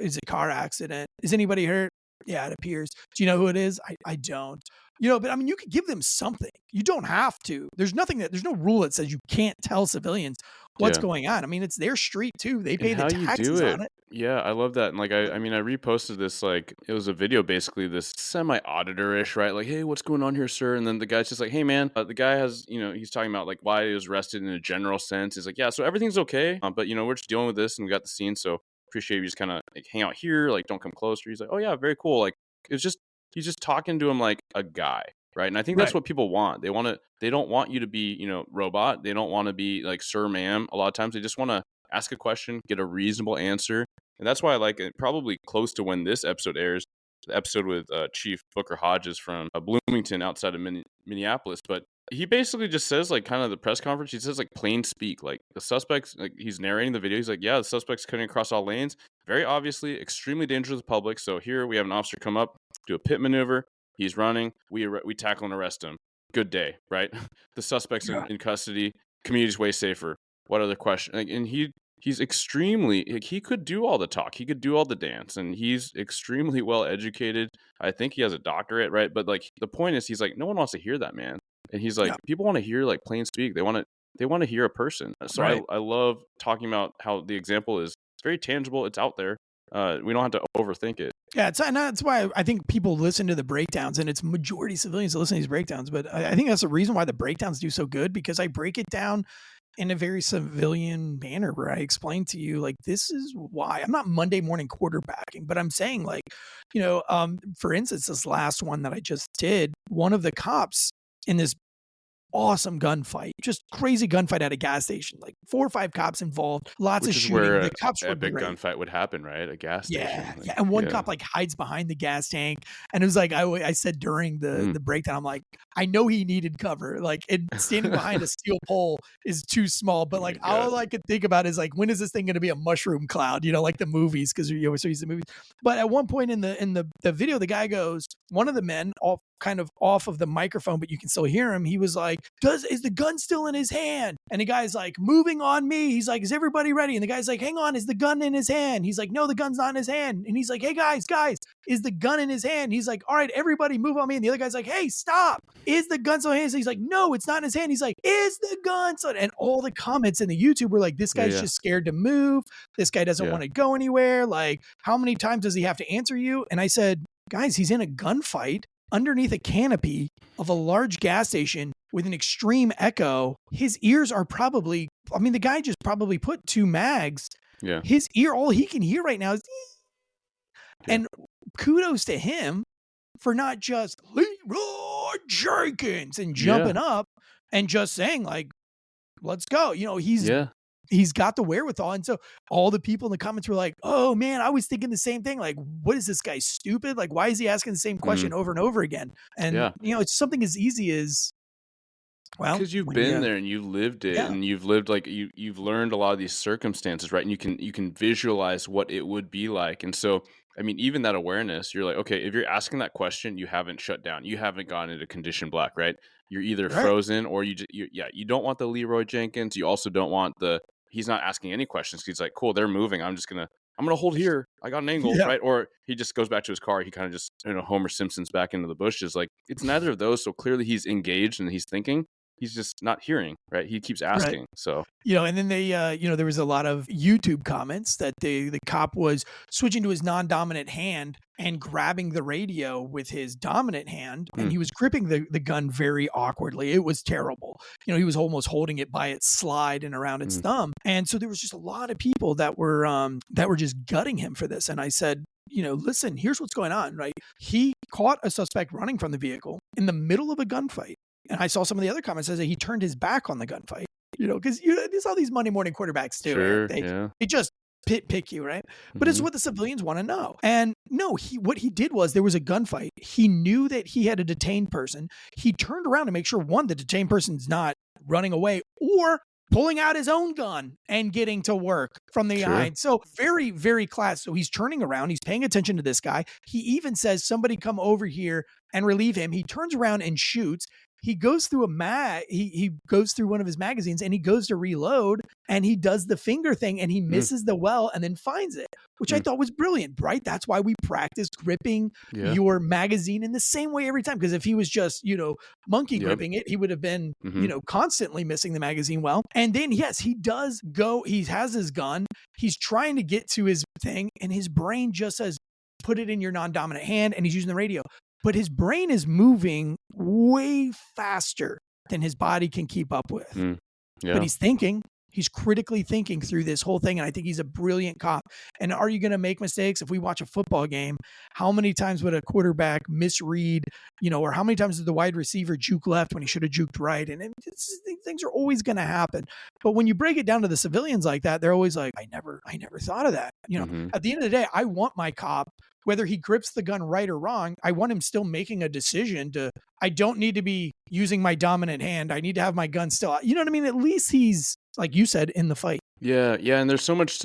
[SPEAKER 2] it's a car accident. Is anybody hurt? Yeah, it appears. Do you know who it is? I don't. But I mean, you could give them something. You don't have to. There's no rule that says you can't tell civilians, what's going on. I mean, it's their street too. They pay
[SPEAKER 1] And
[SPEAKER 2] the
[SPEAKER 1] how you do
[SPEAKER 2] taxes
[SPEAKER 1] it.
[SPEAKER 2] on it.
[SPEAKER 1] Yeah, I love that. And like, I mean, I reposted this, like, it was a video, basically this semi-auditor-ish, right? Like, hey, what's going on here, sir? And then the guy's just like, hey, man, the guy has, he's talking about like why he was arrested in a general sense. He's like, yeah, so everything's okay. But, we're just dealing with this and we got the scene. So appreciate you just kind of like hang out here. Like, don't come closer. He's like, oh, yeah, very cool. Like, it's just, he's just talking to him like a guy. Right. And I think that's what people want. They don't want you to be, robot. They don't want to be like sir, ma'am. A lot of times they just want to ask a question, get a reasonable answer. And that's why I like it. Probably close to when this episode airs, the episode with Chief Booker Hodges from Bloomington outside of Minneapolis. But he basically just says, like, kind of the press conference, he says, like, plain speak, like the suspects, like he's narrating the video. He's like, yeah, the suspect's cutting across all lanes. Very obviously extremely dangerous to the public. So here we have an officer come up, do a pit maneuver. He's running. We tackle and arrest him. Good day, right? The suspect's in custody. Community's way safer. What other question? Like, and he's extremely, like, he could do all the talk. He could do all the dance, and he's extremely well educated. I think he has a doctorate, right? But like the point is, he's like, no one wants to hear that, man. And he's like, people want to hear like plain speak. They want to hear a person. So I love talking about how the example is very tangible. It's out there. We don't have to overthink it.
[SPEAKER 2] Yeah, and that's why I think people listen to the breakdowns, and it's majority civilians that listen to these breakdowns. But I think that's the reason why the breakdowns do so good, because I break it down in a very civilian manner where I explain to you, like, this is why. I'm not Monday morning quarterbacking, but I'm saying, like, for instance, this last one that I just did, one of the cops in this awesome gunfight, just crazy gunfight at a gas station, like 4 or 5 cops involved, lots of shooting.
[SPEAKER 1] Where
[SPEAKER 2] the cops were
[SPEAKER 1] epic
[SPEAKER 2] great.
[SPEAKER 1] gunfight would happen, right? A gas station.
[SPEAKER 2] Yeah. And one cop like hides behind the gas tank. And it was like, I said during the breakdown, I'm like, I know he needed cover. Like, standing behind a steel pole is too small. But like, all I could think about is like, when is this thing going to be a mushroom cloud? Like the movies, because you always use the movies. But at one point in the video, the guy goes, one of the men, kind of off of the microphone, but you can still hear him. He was like, is the gun still in his hand? And the guy's like, moving on me. He's like, is everybody ready? And the guy's like, hang on, is the gun in his hand? He's like, no, the gun's not in his hand. And he's like, hey guys, is the gun in his hand? He's like, all right, everybody move on me. And the other guy's like, hey, stop. Is the gun still in his hand? He's like, no, it's not in his hand. He's like, is the gun still? And all the comments in the YouTube were like, this guy's just scared to move. This guy doesn't want to go anywhere. Like, how many times does he have to answer you? And I said, guys, he's in a gunfight underneath a canopy of a large gas station with an extreme echo. His ears are probably, the guy just probably put 2 mags. Yeah. His ear, all he can hear right now is, and kudos to him for not just Leroy Jenkins and jumping up and just saying, like, let's go. He's got the wherewithal. And so all the people in the comments were like, oh man, I was thinking the same thing. Like, what is this guy, stupid? Like, why is he asking the same question over and over again? And, it's something as easy as, well,
[SPEAKER 1] because you've been there and you lived it and you've lived, like, you've learned a lot of these circumstances, right? And you can visualize what it would be like. And so, even that awareness, you're like, okay, if you're asking that question, you haven't shut down. You haven't gone into condition black, right? You're either frozen or you don't want the Leroy Jenkins. You also don't want he's not asking any questions. He's like, cool, they're moving. I'm going to hold here. I got an angle, right? Or he just goes back to his car. He kind of just, Homer Simpson's back into the bushes. Like, it's neither of those. So clearly he's engaged and he's thinking. He's just not hearing, right? He keeps asking. Right. So,
[SPEAKER 2] and then they, there was a lot of YouTube comments that the cop was switching to his non-dominant hand and grabbing the radio with his dominant hand. And he was gripping the gun very awkwardly. It was terrible. He was almost holding it by its slide and around its thumb. And so there was just a lot of people that were just gutting him for this. And I said, listen, here's what's going on, right? He caught a suspect running from the vehicle in the middle of a gunfight. And I saw some of the other comments that he turned his back on the gunfight, because there's all these Monday morning quarterbacks too.
[SPEAKER 1] Sure,
[SPEAKER 2] they just pick you, right? But it's what the civilians want to know. And no, what he did was, there was a gunfight. He knew that he had a detained person. He turned around to make sure, one, the detained person's not running away or pulling out his own gun and getting to work from the behind. So very, very class. So he's turning around. He's paying attention to this guy. He even says, somebody come over here and relieve him. He turns around and shoots. he goes through he goes through one of his magazines and he goes to reload and he does the finger thing and he misses the well and then finds it, which I thought was brilliant, right? That's why we practice gripping your magazine in the same way every time. Because if he was just, monkey gripping it, he would have been, constantly missing the magazine well. And then, yes, he does go, he has his gun, he's trying to get to his thing, and his brain just says, put it in your non-dominant hand, and he's using the radio. But his brain is moving way faster than his body can keep up with. But he's thinking. He's critically thinking through this whole thing. And I think he's a brilliant cop. And are you going to make mistakes? If we watch a football game, how many times would a quarterback misread, or how many times did the wide receiver juke left when he should have juked right? And things are always going to happen. But when you break it down to the civilians like that, they're always like, I never thought of that. At the end of the day, I want my cop, whether he grips the gun right or wrong, I want him still making a decision I don't need to be using my dominant hand. I need to have my gun still out. You know what I mean? At least he's, like you said, in the fight.
[SPEAKER 1] Yeah. And there's so much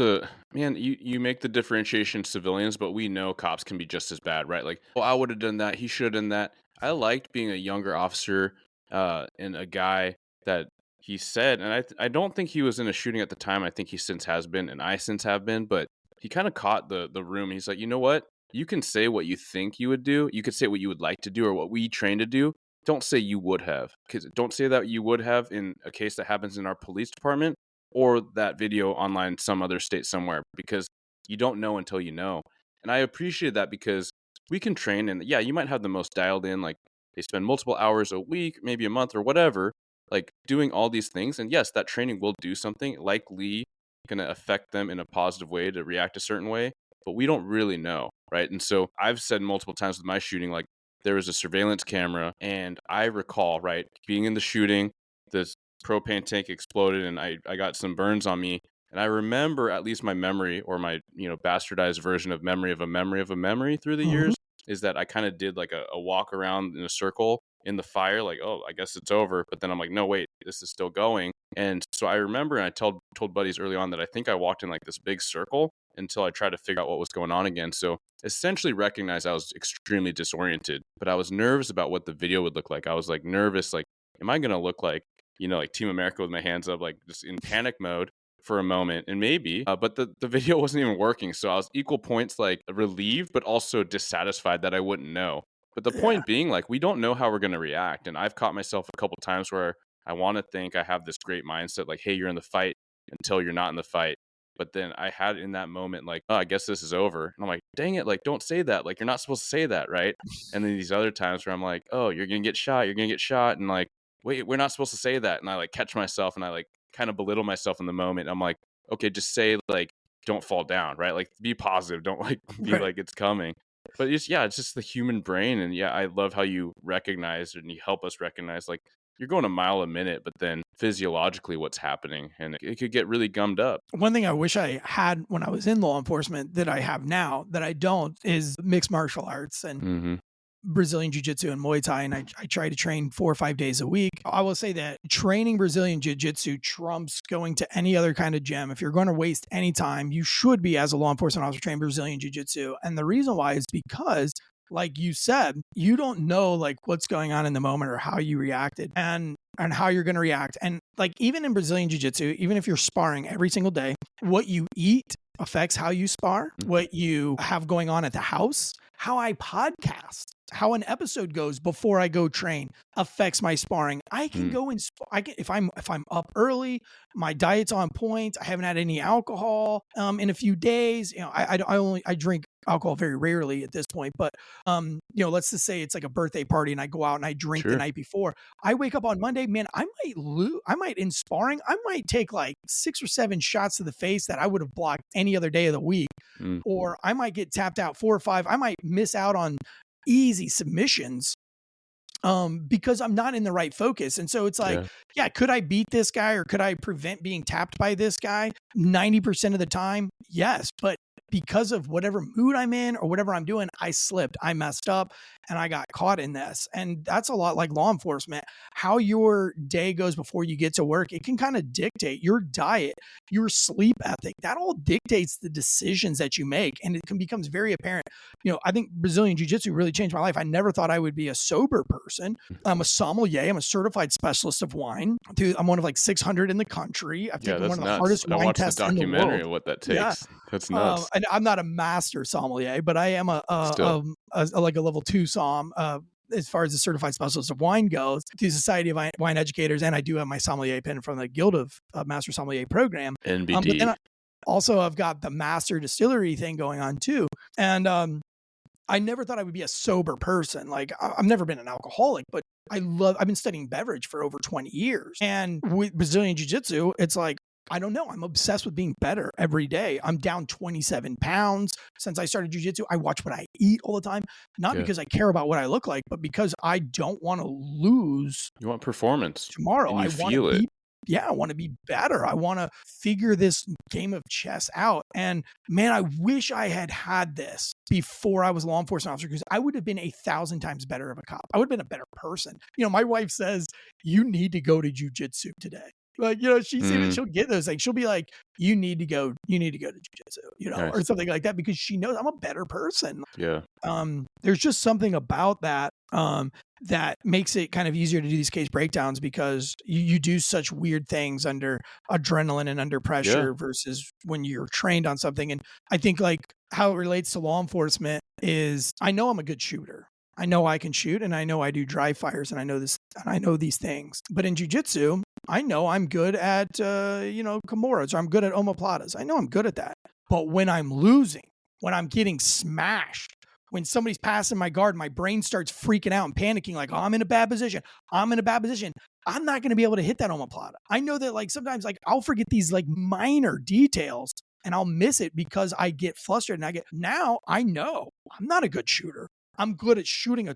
[SPEAKER 1] you make the differentiation civilians, but we know cops can be just as bad, right? Like, I would have done that. He should have done that. I liked being a younger officer and a guy that he said, and I don't think he was in a shooting at the time. I think he since has been, and I since have been, but he kind of caught the room. He's like, you know what? You can say what you think you would do. You could say what you would like to do or what we train to do. Don't say you would have, because don't say that you would have in a case that happens in our police department or that video online in some other state somewhere, because you don't know until you know. And I appreciate that, because we can train, and you might have the most dialed in, like they spend multiple hours a week, maybe a month or whatever, like doing all these things. And yes, that training will do something, likely going to affect them in a positive way to react a certain way, but we don't really know, right? And so I've said multiple times with my shooting, like there was a surveillance camera, and I recall, right, being in the shooting, this propane tank exploded and I got some burns on me. And I remember, at least my memory, or my, bastardized version of memory of a memory of a memory through the years, is that I kind of did like a walk around in a circle in the fire, like, oh, I guess it's over. But then I'm like, no, wait, this is still going. And so I remember, and I told buddies early on that I think I walked in like this big circle until I tried to figure out what was going on again. So essentially recognized I was extremely disoriented, but I was nervous about what the video would look like. I was like nervous, like, am I going to look like, like Team America with my hands up, like just in panic mode for a moment? And maybe, but the video wasn't even working. So I was equal points, like relieved, but also dissatisfied that I wouldn't know. But the point being, like, we don't know how we're going to react. And I've caught myself a couple times where I want to think I have this great mindset, like, hey, you're in the fight until you're not in the fight. But then I had in that moment, like, oh, I guess this is over. And I'm like, dang it, like, don't say that. Like, you're not supposed to say that, right? And then these other times where I'm like, oh, you're going to get shot. You're going to get shot. And like, wait, we're not supposed to say that. And I like catch myself and I like kind of belittle myself in the moment. I'm like, okay, just say like, don't fall down, right? Like, be positive. Don't like be like it's coming. But it's just the human brain. And I love how you recognize and you help us recognize, like, you're going a mile a minute, but then physiologically what's happening, and it could get really gummed up.
[SPEAKER 2] One thing I wish I had when I was in law enforcement that I have now that I don't is mixed martial arts and Brazilian Jiu-Jitsu and Muay Thai. And I try to train 4 or 5 days a week. I will say that training Brazilian Jiu-Jitsu trumps going to any other kind of gym. If you're going to waste any time, you should be, as a law enforcement officer, train Brazilian Jiu-Jitsu. And the reason why is because, like you said, you don't know like what's going on in the moment or how you reacted and how you're going to react. And like, even in Brazilian Jiu-Jitsu, even if you're sparring every single day, what you eat affects how you spar, what you have going on at the house, how I podcast, how an episode goes before I go train affects my sparring. I can go and if I'm up early, my diet's on point, I haven't had any alcohol in a few days. I drink alcohol very rarely at this point, but let's just say it's like a birthday party and I go out and I drink the night before. I wake up on Monday, man, I might in sparring, I might take like 6 or 7 shots to the face that I would have blocked any other day of the week. Or I might get tapped out 4 or 5. I might miss out on easy submissions because I'm not in the right focus. And so it's like, could I beat this guy or could I prevent being tapped by this guy 90% of the time? Yes. But because of whatever mood I'm in or whatever I'm doing, I slipped, I messed up, and I got caught in this. And that's a lot like law enforcement. How your day goes before you get to work, it can kind of dictate your diet, your sleep ethic. That all dictates the decisions that you make. And it becomes very apparent. I think Brazilian Jiu-Jitsu really changed my life. I never thought I would be a sober person. I'm a sommelier. I'm a certified specialist of wine. Dude, I'm one of like 600 in the country. I've taken one of the hardest wine tests in the world.
[SPEAKER 1] I watched the documentary of what that takes.
[SPEAKER 2] Yeah.
[SPEAKER 1] That's nuts.
[SPEAKER 2] And I'm not a master sommelier, but I am like a level 2 som. As far as the certified specialist of wine goes, through Society of Wine Educators, and I do have my sommelier pin from the Guild of Master Sommelier program.
[SPEAKER 1] NBD.
[SPEAKER 2] But then I've got the master distillery thing going on too. And I never thought I would be a sober person. Like I've never been an alcoholic, but I've been studying beverage for over 20 years. And with Brazilian Jiu-Jitsu, it's like, I don't know. I'm obsessed with being better every day. I'm down 27 pounds since I started jiu-jitsu. I watch what I eat all the time, not because I care about what I look like, but because I don't want to lose.
[SPEAKER 1] You want performance
[SPEAKER 2] tomorrow.
[SPEAKER 1] And you feel it.
[SPEAKER 2] I want to be better. I want to figure this game of chess out. And man, I wish I had this before I was a law enforcement officer, because I would have been 1,000 times better of a cop. I would have been a better person. My wife says, you need to go to jiu-jitsu today. Like, she'll get those things. She'll be like, you need to go to jiu-jitsu,
[SPEAKER 1] Nice.
[SPEAKER 2] or something like that, because she knows I'm a better person.
[SPEAKER 1] Yeah.
[SPEAKER 2] There's just something about that, that makes it kind of easier to do these case breakdowns, because you do such weird things under adrenaline and under pressure versus when you're trained on something. And I think like how it relates to law enforcement is, I know I'm a good shooter. I know I can shoot, and I know I do dry fires, and I know this, and I know these things. But in jiu-jitsu, I know I'm good at, kimuras, or I'm good at omoplatas. I know I'm good at that. But when I'm losing, when I'm getting smashed, when somebody's passing my guard, my brain starts freaking out and panicking, like, oh, I'm in a bad position. I'm not going to be able to hit that omoplata. I know that like sometimes like I'll forget these like minor details and I'll miss it because I get flustered, and now I know I'm not a good shooter. I'm good at shooting a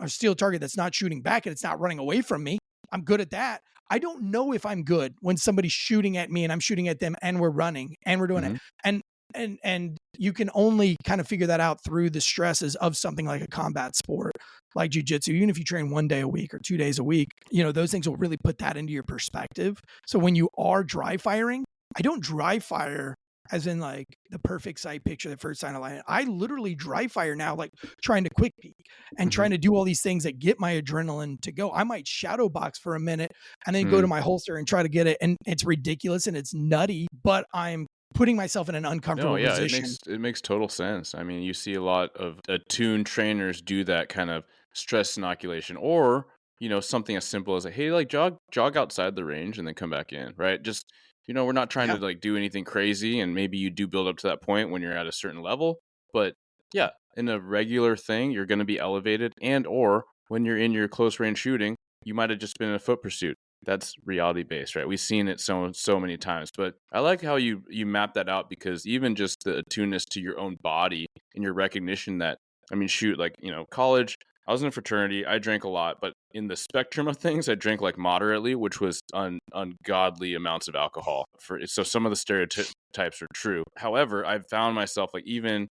[SPEAKER 2] steel target that's not shooting back and it's not running away from me. I'm good at that. I don't know if I'm good when somebody's shooting at me and I'm shooting at them and we're running and we're doing it. And you can only kind of figure that out through the stresses of something like a combat sport, like jiu-jitsu. Even if you train 1 day a week or 2 days a week, those things will really put that into your perspective. So when you are dry firing, I don't dry fire as in like the perfect sight picture, the first sign of light. I literally dry fire now, like trying to quick peek and trying to do all these things that get my adrenaline to go. I might shadow box for a minute and then go to my holster and try to get it. And it's ridiculous and it's nutty, but I'm putting myself in an uncomfortable position.
[SPEAKER 1] It makes total sense. I mean, you see a lot of attuned trainers do that kind of stress inoculation, or, something as simple as, hey, like jog outside the range and then come back in, right? Just, we're not trying to like do anything crazy, and maybe you do build up to that point when you're at a certain level, but yeah, in a regular thing, you're going to be elevated, and or when you're in your close range shooting, you might have just been in a foot pursuit. That's reality based, right? We've seen it so many times, but I like how you map that out, because even just the attuneness to your own body and your recognition that, I mean, shoot, like, college, I was in a fraternity, I drank a lot, but in the spectrum of things, I drank like moderately, which was ungodly amounts of alcohol. So some of the stereotypes are true. However, I've found myself like even,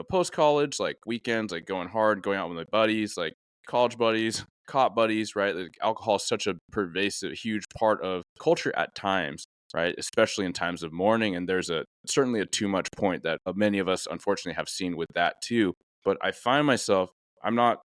[SPEAKER 1] post-college, like weekends, like going hard, going out with my buddies, like college buddies, cop buddies, right? Like alcohol is such a pervasive, huge part of culture at times, right? Especially in times of mourning. And there's certainly a too much point that many of us unfortunately have seen with that too. But I find myself, I'm not,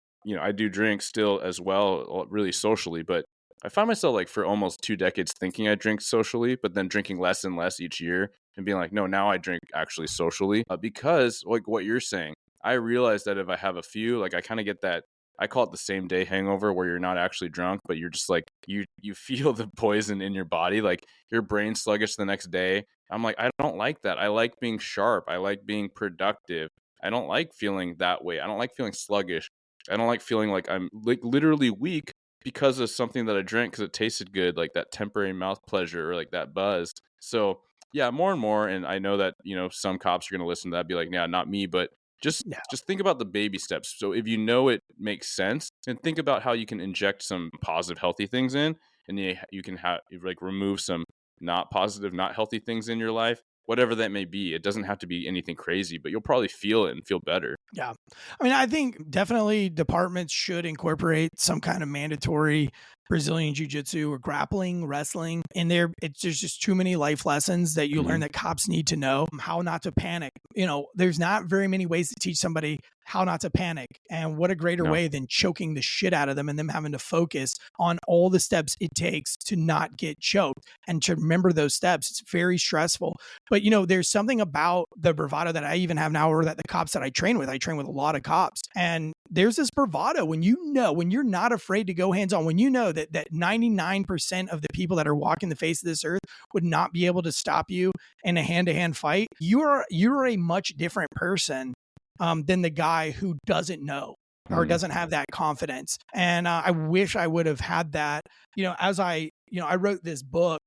[SPEAKER 1] I do drink still as well, really socially, but I find myself like for almost 2 decades thinking I drink socially, but then drinking less and less each year and being like, no, now I drink actually socially, because like what you're saying, I realize that if I have a few, like I kind of get that, I call it the same day hangover, where you're not actually drunk, but you're just like, you feel the poison in your body, like your brain's sluggish the next day. I'm like, I don't like that. I like being sharp. I like being productive. I don't like feeling that way. I don't like feeling sluggish. I don't like feeling like I'm like literally weak because of something that I drank because it tasted good, like that temporary mouth pleasure or like that buzz. So yeah, more and more. And I know that, some cops are going to listen to that, be like, yeah, not me, but just think about the baby steps. So if it makes sense, and think about how you can inject some positive, healthy things in, and you can have like remove some not positive, not healthy things in your life. whatever that may be. It doesn't have to be anything crazy, but you'll probably feel it and feel better.
[SPEAKER 2] Yeah. I mean, I think definitely departments should incorporate some kind of mandatory Brazilian jiu-jitsu or grappling, wrestling in there. There's just too many life lessons that you learn that cops need to know. How not to panic. You know, there's not very many ways to teach somebody how not to panic. And what a greater way than choking the shit out of them and them having to focus on all the steps it takes to not get choked and to remember those steps. It's very stressful. But, you know, there's something about the bravado that I even have now, or that the cops that I train with a lot of cops. And there's this bravado when you're not afraid to go hands on, when you know that 99% of the people that are walking the face of this earth would not be able to stop you in a hand-to-hand fight. You're a much different person than the guy who doesn't know or doesn't have that confidence. And I wish I would have had that, I wrote this book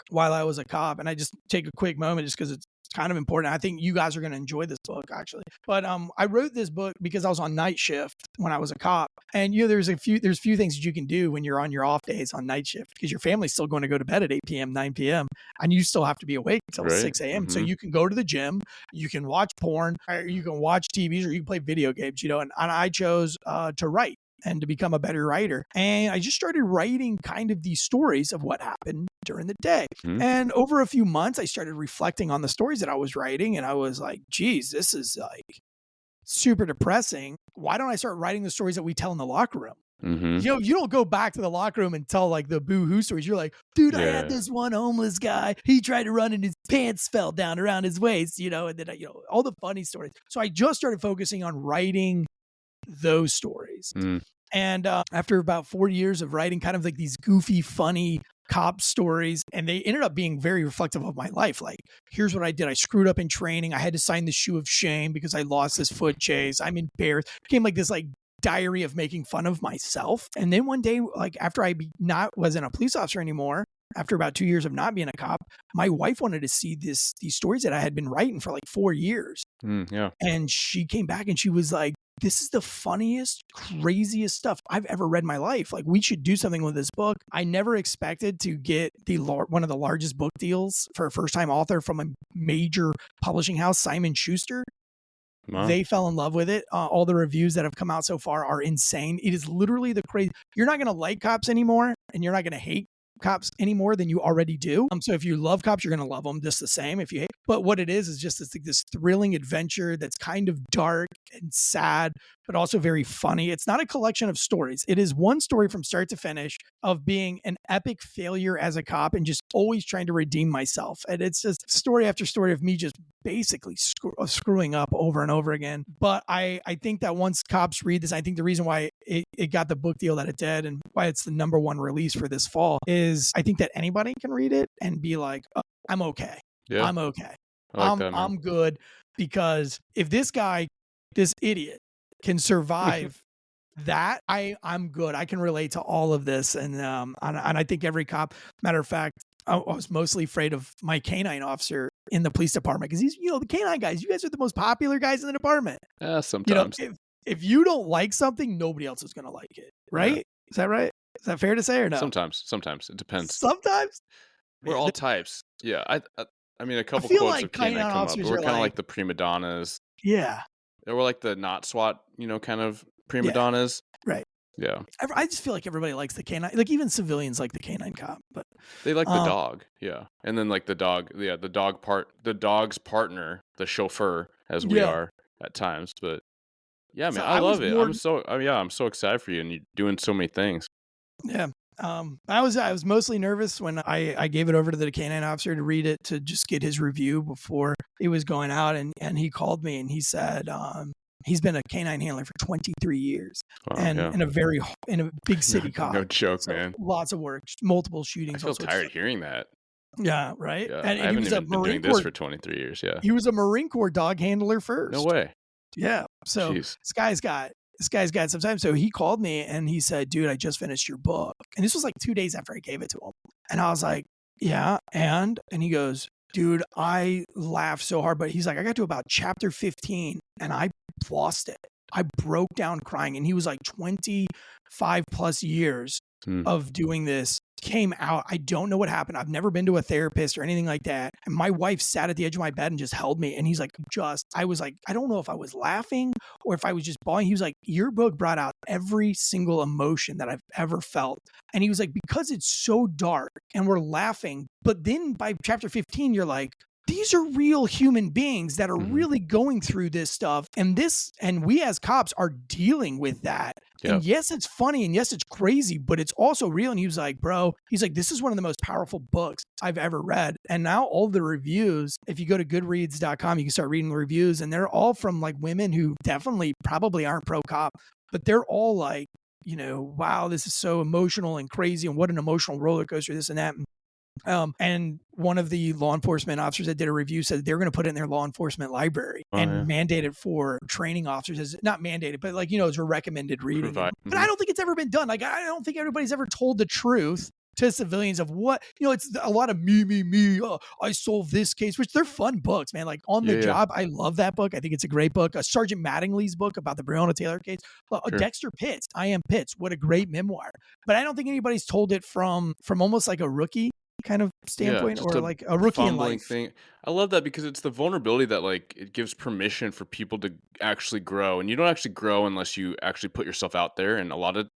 [SPEAKER 2] while I was a cop, and I just take a quick moment just because it's kind of important. I think you guys are going to enjoy this book, actually. But I wrote this book because I was on night shift when I was a cop, and there's few things that you can do when you're on your off days on night shift, because your family's still going to go to bed at 8 p.m., 9 p.m., and you still have to be awake until 6 a.m. So you can go to the gym, you can watch porn, or you can watch TVs, or you can play video games, and I chose to write and to become a better writer. And I just started writing kind of these stories of what happened during the day. And over a few months, I started reflecting on the stories that I was writing. And I was like, geez, this is like super depressing. Why don't I start writing the stories that we tell in the locker room? You don't go back to the locker room and tell like the boo-hoo stories. You're like, dude, I had this one homeless guy. He tried to run and his pants fell down around his waist, and then all the funny stories. So I just started focusing on writing those stories. And after about 4 years of writing kind of like these goofy, funny cop stories, and they ended up being very reflective of my life. Like, here's what I did. I screwed up in training. I had to sign the shoe of shame because I lost this foot chase. I'm embarrassed. It became like this like diary of making fun of myself. And then one day, like after I wasn't a police officer anymore, after about 2 years of not being a cop, my wife wanted to see these stories that I had been writing for like 4 years. And she came back and she was like, this is the funniest, craziest stuff I've ever read in my life. Like, we should do something with this book. I never expected to get one of the largest book deals for a first-time author from a major publishing house, Simon Schuster. Wow. They fell in love with it. All the reviews that have come out so far are insane. It is literally the crazy. You're not going to like cops anymore, and you're not going to hate cops any more than you already do. So if you love cops, you're going to love them just the same. If you hate, but what it is just this thrilling adventure that's kind of dark and sad, but also very funny. It's not a collection of stories. It is one story from start to finish of being an epic failure as a cop and just always trying to redeem myself. And it's just story after story of me just basically screwing up over and over again. But I think that once cops read this, I think the reason why it got the book deal that it did and why it's the #1 release for this fall is I think that anybody can read it and be like, oh, I'm okay. Yeah. I'm okay. I'm good, because if this idiot can survive that, I'm good. I can relate to all of this. And I think every cop, matter of fact, I was mostly afraid of my canine officer in the police department, because he's, the canine guys, you guys are the most popular guys in the department.
[SPEAKER 1] Sometimes.
[SPEAKER 2] If you don't like something, nobody else is going to like it. Right? Yeah. Is that right? Is that fair to say or no?
[SPEAKER 1] Sometimes it depends.
[SPEAKER 2] Sometimes
[SPEAKER 1] we're all types. Yeah. I mean, a couple quotes like of canine come up, but we're kind of like the prima donnas.
[SPEAKER 2] Yeah.
[SPEAKER 1] We're like the not SWAT, kind of prima donnas.
[SPEAKER 2] Right.
[SPEAKER 1] Yeah.
[SPEAKER 2] I just feel like everybody likes the canine. Like, even civilians like the canine cop, but
[SPEAKER 1] they like the dog. Yeah. And then like the dog. Yeah. The dog's partner, the chauffeur, as we are at times. But yeah, man, I love it. I'm so excited for you, and you're doing so many things.
[SPEAKER 2] Yeah. I was mostly nervous when I gave it over to the canine officer to read it, to just get his review before it was going out. And he called me and he said, he's been a canine handler for 23 years. Wow, and in a big city cop.
[SPEAKER 1] No joke, man.
[SPEAKER 2] Lots of work, multiple shootings.
[SPEAKER 1] I feel tired hearing that.
[SPEAKER 2] Yeah. Right.
[SPEAKER 1] Yeah,
[SPEAKER 2] and
[SPEAKER 1] I haven't even been doing this for 23 years. Yeah.
[SPEAKER 2] He was a Marine Corps dog handler first.
[SPEAKER 1] No way.
[SPEAKER 2] Yeah. So this guy's got some time. So he called me and he said, dude, I just finished your book. And this was like 2 days after I gave it to him. And I was like, yeah. And he goes, dude, I laughed so hard, but he's like, I got to about chapter 15 and I lost it. I broke down crying. And he was like 25 plus years of doing this came out. I don't know what happened. I've never been to a therapist or anything like that. And my wife sat at the edge of my bed and just held me. And he's like, I was like, I don't know if I was laughing or if I was just bawling. He was like, your book brought out every single emotion that I've ever felt. And he was like, because it's so dark and we're laughing. But then by chapter 15, you're like, these are real human beings that are really going through this stuff. And we as cops are dealing with that. Yep. And yes, it's funny and yes, it's crazy, but it's also real. And he was like, this is one of the most powerful books I've ever read. And now all the reviews, if you go to goodreads.com, you can start reading the reviews, and they're all from like women who definitely probably aren't pro cop, but they're all like, wow, this is so emotional and crazy, and what an emotional roller coaster, this and that. And one of the law enforcement officers that did a review said they're going to put it in their law enforcement library and mandate it for training officers. As not mandated, but like, it's a recommended reading. But I don't think it's ever been done. Like, I don't think everybody's ever told the truth to civilians of what, it's a lot of me. Oh, I solved this case, which they're fun books, man. Like On the Job. I love that book. I think it's a great book. Sergeant Mattingly's book about the Breonna Taylor case. Dexter Pitts, I Am Pitts. What a great memoir. But I don't think anybody's told it from almost like a rookie kind of standpoint, or like a rookie in life
[SPEAKER 1] thing. I love that because it's the vulnerability that like it gives permission for people to actually grow, and you don't actually grow unless you actually put yourself out there. And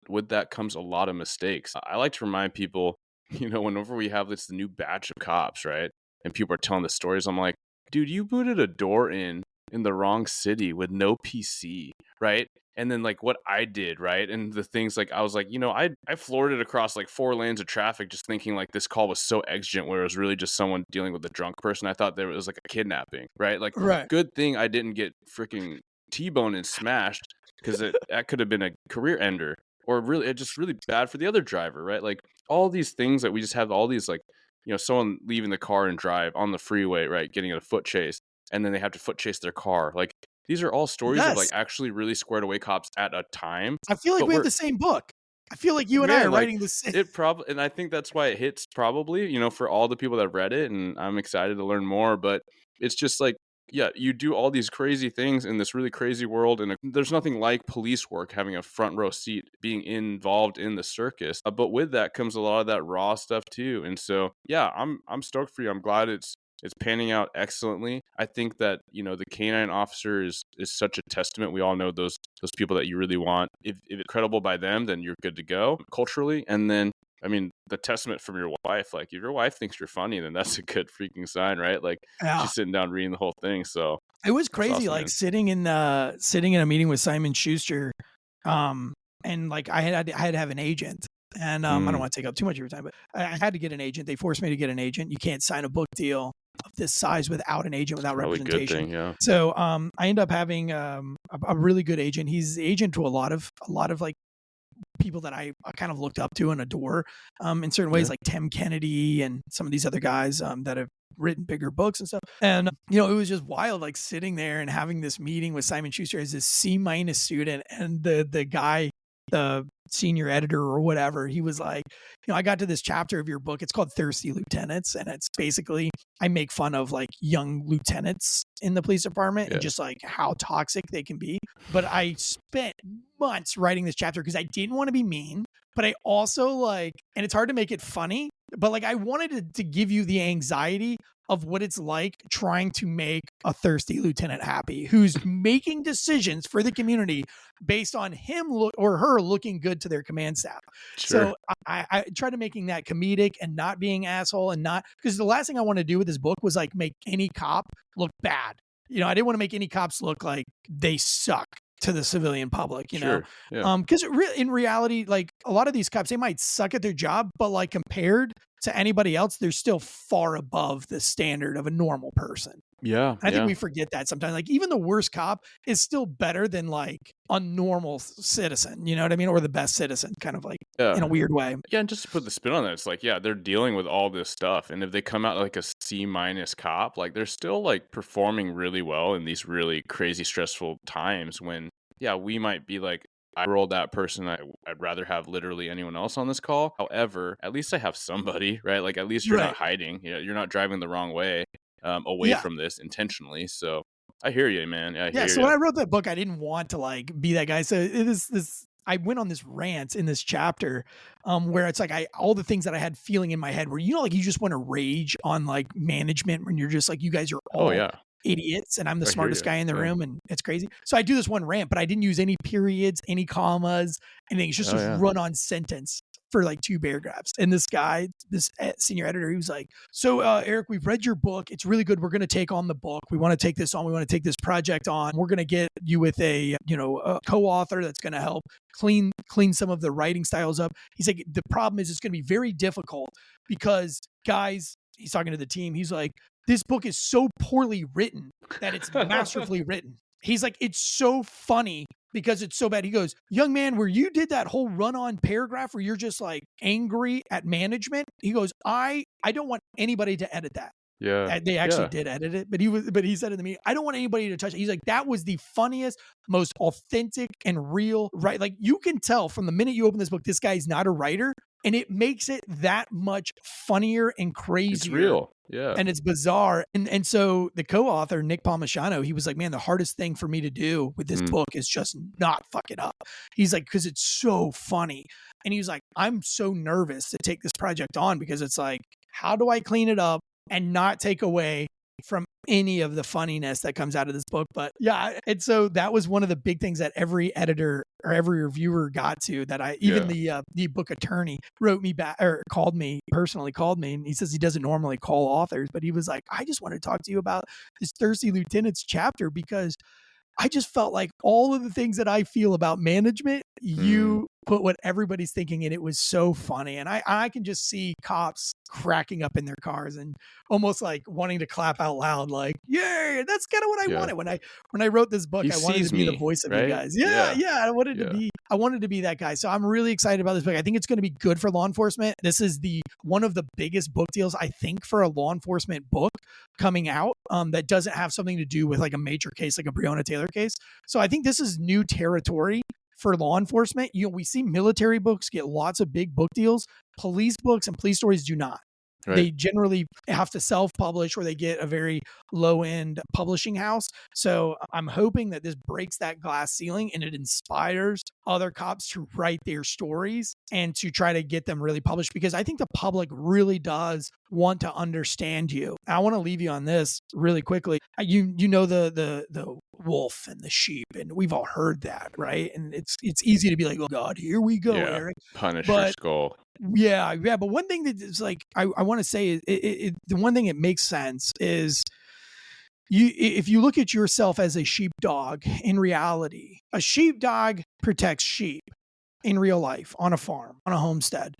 [SPEAKER 1] with that comes a lot of mistakes. I like to remind people, whenever we have the new batch of cops, right, and people are telling the stories, I'm like, dude, you booted a door in the wrong city with no PC, right? And then like what I did, right? And the things like, I was like, I floored it across like 4 lanes of traffic just thinking like this call was so exigent, where it was really just someone dealing with a drunk person. I thought there was like a kidnapping, right? Like, good thing I didn't get freaking T-boned and smashed, because that could have been a career ender, or really, it's just really bad for the other driver, right? Like all these things that we just have, all these like, someone leaving the car and drive on the freeway, right? Getting a foot chase, and then they have to foot chase their car. Like, these are all stories of like actually really squared away cops at a time.
[SPEAKER 2] I feel like we have the same book. I feel like you and I are writing the same.
[SPEAKER 1] And I think that's why it hits probably, for all the people that read it, and I'm excited to learn more. But it's just like, you do all these crazy things in this really crazy world, and there's nothing like police work, having a front row seat, being involved in the circus. But with that comes a lot of that raw stuff too. And so, I'm stoked for you. I'm glad it's panning out excellently. I think that, the canine officer is such a testament. We all know those people that you really want. If it's credible by them, then you're good to go culturally. And then, I mean, the testament from your wife, like if your wife thinks you're funny, then that's a good freaking sign, right? Like she's sitting down reading the whole thing. So
[SPEAKER 2] it was crazy, awesome, like man. sitting in a meeting with Simon Schuster. And like I had to have an agent. And I don't want to take up too much of your time, but I had to get an agent. They forced me to get an agent. You can't sign a book deal of this size without an agent, without representation.
[SPEAKER 1] Good thing, yeah.
[SPEAKER 2] So I end up having a really good agent. He's the agent to a lot of like people that I kind of looked up to and adore in certain ways, like Tim Kennedy and some of these other guys that have written bigger books and stuff. And it was just wild, like sitting there and having this meeting with Simon Schuster as a C- student, and the guy, the senior editor or whatever, he was like, I got to this chapter of your book. It's called Thirsty Lieutenants. And it's basically, I make fun of like young lieutenants in the police department and just like how toxic they can be. But I spent months writing this chapter because I didn't want to be mean, but I also like, and it's hard to make it funny, but like I wanted to give you the anxiety of what it's like trying to make a thirsty lieutenant happy, who's making decisions for the community based on him or her looking good to their command staff. Sure. So I tried to making that comedic and not being asshole, and not, because the last thing I wanted to do with this book was like make any cop look bad. I didn't want to make any cops look like they suck to the civilian public, know? Yeah. Because in reality, like a lot of these cops, they might suck at their job, but like compared to anybody else, they're still far above the standard of a normal person.
[SPEAKER 1] Yeah.
[SPEAKER 2] I think we forget that sometimes. Like even the worst cop is still better than like a normal citizen, you know what I mean? Or the best citizen, kind of like in a weird way.
[SPEAKER 1] Yeah, and just to put the spin on that, it's like, they're dealing with all this stuff. And if they come out like a C- cop, like they're still like performing really well in these really crazy, stressful times when, we might be like, I rolled that person. I'd rather have literally anyone else on this call. However, at least I have somebody, right? Like at least you're not hiding. You're not driving the wrong way away from this intentionally. So I hear you, man.
[SPEAKER 2] So when I wrote that book, I didn't want to like be that guy. So it is this. I went on this rant in this chapter where it's like all the things that I had feeling in my head where, like you just want to rage on like management when you're just like, you guys are all idiots and I'm the smartest guy in the room and it's crazy. So I do this one rant, but I didn't use any periods, any commas, anything. It's just a run on sentence for like 2 paragraphs. And this guy, this senior editor, he was like, so Eric, we've read your book. It's really good. We're going to take on the book. We want to take this on. We want to take this project on. We're going to get you with a co-author that's going to help clean some of the writing styles up. He's like, the problem is it's going to be very difficult because guys, he's talking to the team. He's like, this book is so poorly written that it's masterfully written. He's like, it's so funny because it's so bad. He goes, young man, where you did that whole run-on paragraph where you're just like angry at management. He goes, I don't want anybody to edit that.
[SPEAKER 1] Yeah.
[SPEAKER 2] They actually did edit it, but he said it to me, I don't want anybody to touch it. He's like, that was the funniest, most authentic and real, right? Like you can tell from the minute you open this book, this guy's not a writer. And it makes it that much funnier and crazier.
[SPEAKER 1] It's real. Yeah.
[SPEAKER 2] And it's bizarre. And so the co-author, Nick Palmisano, he was like, man, the hardest thing for me to do with this book is just not fuck it up. He's like, because it's so funny. And he was like, I'm so nervous to take this project on because it's like, how do I clean it up and not take away from any of the funniness that comes out of this book? But yeah, and so that was one of the big things that every editor or every reviewer got to, that even the book attorney wrote me back or called me, and he says he doesn't normally call authors, but he was like, I just want to talk to you about this Thirsty Lieutenants chapter because I just felt like all of the things that I feel about management, you put what everybody's thinking, and it was so funny. And I can just see cops cracking up in their cars and almost like wanting to clap out loud, like, yeah, that's kind of what I wanted when I wrote this book. I wanted to be the voice of you guys. Yeah. I wanted to be that guy. So I'm really excited about this book. I think it's going to be good for law enforcement. This is one of the biggest book deals, I think, for a law enforcement book coming out that doesn't have something to do with like a major case, like a Breonna Taylor case. So I think this is new territory for law enforcement. We see military books get lots of big book deals. Police books and police stories do not. Right. They generally have to self-publish or they get a very low-end publishing house. So I'm hoping that this breaks that glass ceiling and it inspires other cops to write their stories and to try to get them really published, because I think the public really does want to understand you. I want to leave you on this really quickly. You know the wolf and the sheep, and we've all heard that, right? And it's easy to be like, oh God, here we go, Eric.
[SPEAKER 1] Punish your skull.
[SPEAKER 2] Yeah. But one thing that is like, I want to say is the one thing that makes sense is if you look at yourself as a sheepdog, in reality, a sheepdog protects sheep in real life on a farm, on a homestead.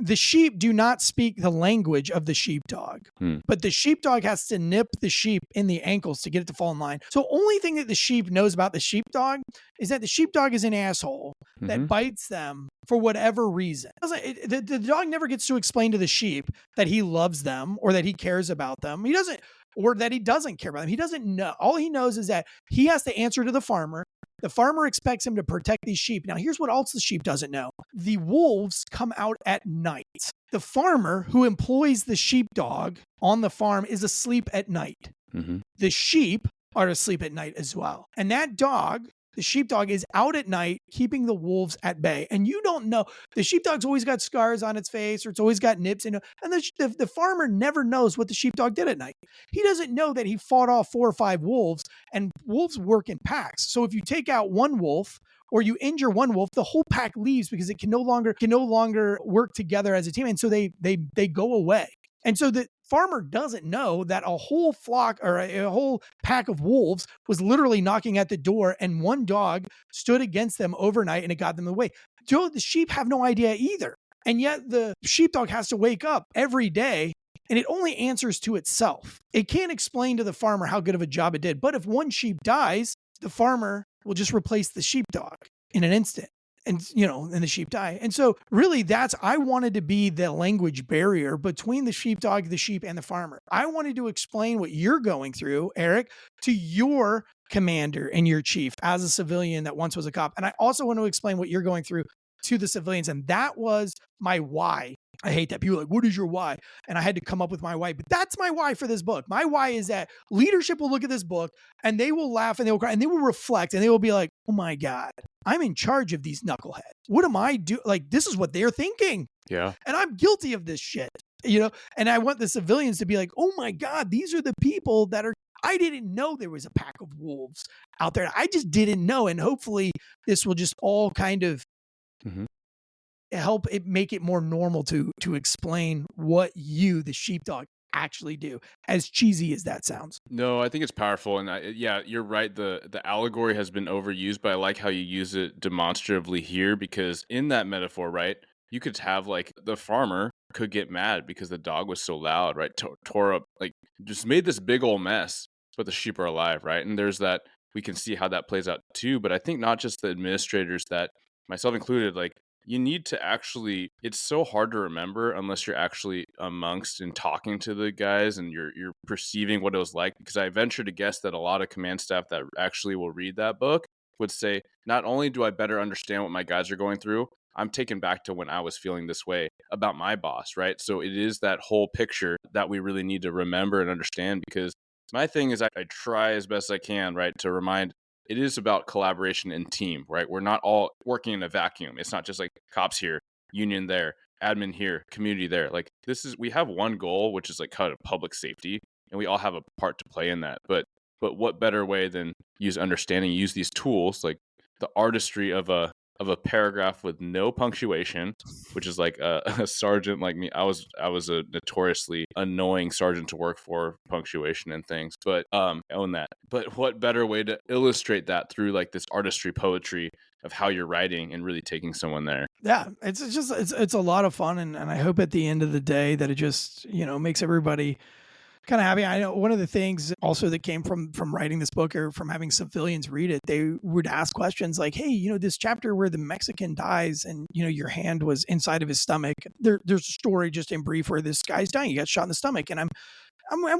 [SPEAKER 2] The sheep do not speak the language of the sheepdog, but the sheepdog has to nip the sheep in the ankles to get it to fall in line. So only thing that the sheep knows about the sheepdog is that the sheepdog is an asshole that bites them for whatever reason. The dog never gets to explain to the sheep that he loves them or that he cares about them. He doesn't, or that he doesn't care about them. He doesn't know. All he knows is that he has to answer to the farmer. The farmer expects him to protect these sheep. Now, here's what else the sheep doesn't know. The wolves come out at night. The farmer who employs the sheepdog on the farm is asleep at night. The sheep are asleep at night as well. And that dog, the sheepdog, is out at night keeping the wolves at bay. And you don't know. The sheepdog's always got scars on its face, or it's always got nips. And the farmer never knows what the sheepdog did at night. He doesn't know that he fought off 4 or 5 wolves, and wolves work in packs. So if you take out one wolf or you injure one wolf, the whole pack leaves because it can no longer work together as a team. And so they go away. And so the farmer doesn't know that a whole flock or a whole pack of wolves was literally knocking at the door, and one dog stood against them overnight and it got them away. The sheep have no idea either. And yet the sheepdog has to wake up every day, and it only answers to itself. It can't explain to the farmer how good of a job it did. But if one sheep dies, the farmer will just replace the sheepdog in an instant. And the sheep die. And so really I wanted to be the language barrier between the sheepdog, the sheep, and the farmer. I wanted to explain what you're going through, Eric, to your commander and your chief as a civilian that once was a cop. And I also want to explain what you're going through to the civilians. And that was my why I hate that. People are like, what is your why? And I had to come up with my why. But that's my why for this book. My why is that leadership will look at this book and they will laugh and they will cry and they will reflect and they will be like, oh my God, I'm in charge of these knuckleheads. What am I doing? Like, this is what they're thinking.
[SPEAKER 1] Yeah.
[SPEAKER 2] And I'm guilty of this shit, And I want the civilians to be like, oh my God, these are the people that are, I didn't know there was a pack of wolves out there. I just didn't know. And hopefully this will just all kind of help it make it more normal to explain what you, the sheepdog, actually do, as cheesy as that sounds.
[SPEAKER 1] No, I think it's powerful. And yeah, you're right. The allegory has been overused, but I like how you use it demonstratively here, because in that metaphor, right, you could have like the farmer could get mad because the dog was so loud, right? Tore up, like just made this big old mess, but the sheep are alive, right? And there's that, we can see how that plays out too. But I think not just the administrators, that myself included, like, you need to actually, it's so hard to remember unless you're actually amongst and talking to the guys and you're perceiving what it was like. Because I venture to guess that a lot of command staff that actually will read that book would say, not only do I better understand what my guys are going through, I'm taken back to when I was feeling this way about my boss, right? So it is that whole picture that we really need to remember and understand. Because my thing is, I try as best I can, right, to remind, it is about collaboration and team, right? We're not all working in a vacuum. It's not just like cops here, union there, admin here, community there. Like, we have one goal, which is like kind of public safety, and we all have a part to play in that. But what better way than use understanding, use these tools, like the artistry of a paragraph with no punctuation, which is like a sergeant like me. I was a notoriously annoying sergeant to work for, punctuation and things, but I own that. But what better way to illustrate that through like this artistry, poetry of how you're writing and really taking someone there.
[SPEAKER 2] Yeah, it's a lot of fun, and I hope at the end of the day that it just makes everybody kind of happy. I know one of the things also that came from writing this book, or from having civilians read it, they would ask questions like, hey, this chapter where the Mexican dies and, your hand was inside of his stomach. There's a story just in brief where this guy's dying. He got shot in the stomach. And I'm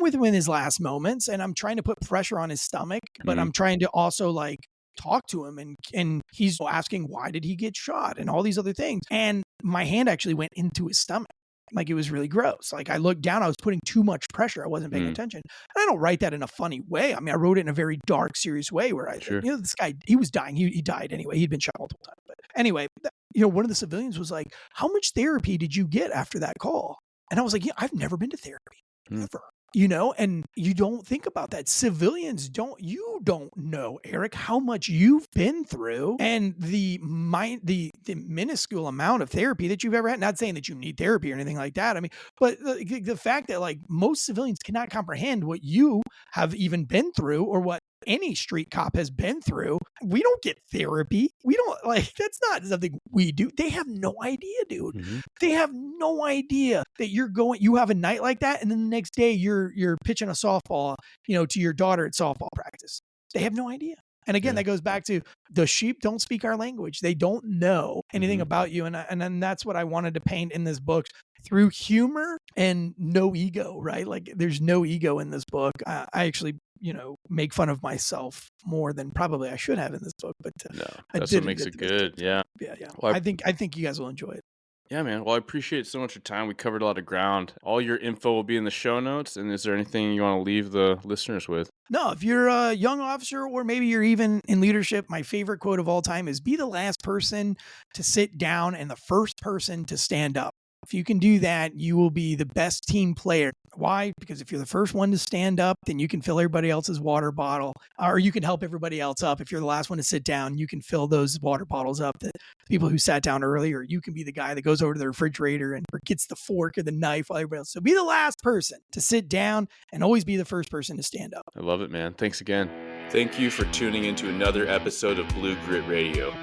[SPEAKER 2] with him in his last moments, and I'm trying to put pressure on his stomach, but I'm trying to also like talk to him, and he's asking, why did he get shot and all these other things. And my hand actually went into his stomach. Like, it was really gross. Like, I looked down, I was putting too much pressure. I wasn't paying attention. And I don't write that in a funny way. I mean, I wrote it in a very dark, serious way where this guy, he was dying. He died anyway. He'd been shot multiple times. But anyway, one of the civilians was like, how much therapy did you get after that call? And I was like, I've never been to therapy, ever. And you don't think about that. Civilians you don't know, Eric, how much you've been through and the minuscule amount of therapy that you've ever had. Not saying that you need therapy or anything like that. I mean, but the fact that like most civilians cannot comprehend what you have even been through, or what any street cop has been through. We don't get therapy. We don't, like, that's not something we do. They have no idea, dude. They have no idea that you have a night like that, and then the next day you're pitching a softball, to your daughter at softball practice. They have no idea. And again, that goes back to the sheep don't speak our language. They don't know anything about you. And then that's what I wanted to paint in this book through humor and no ego, right? Like, there's no ego in this book. I actually, make fun of myself more than probably I should have in this book, but
[SPEAKER 1] no, that's what makes it good. Yeah.
[SPEAKER 2] Yeah. Well, I think you guys will enjoy it.
[SPEAKER 1] Yeah, man. Well, I appreciate so much your time. We covered a lot of ground. All your info will be in the show notes. And is there anything you want to leave the listeners with? No, if you're a young officer, or maybe you're even in leadership, my favorite quote of all time is, be the last person to sit down and the first person to stand up. If you can do that, you will be the best team player. Why? Because if you're the first one to stand up, then you can fill everybody else's water bottle, or you can help everybody else up. If you're the last one to sit down, you can fill those water bottles up. The people who sat down earlier, you can be the guy that goes over to the refrigerator and gets the fork or the knife while everybody else. So be the last person to sit down and always be the first person to stand up. I love it, man. Thanks again. Thank you for tuning into another episode of Blue Grit Radio.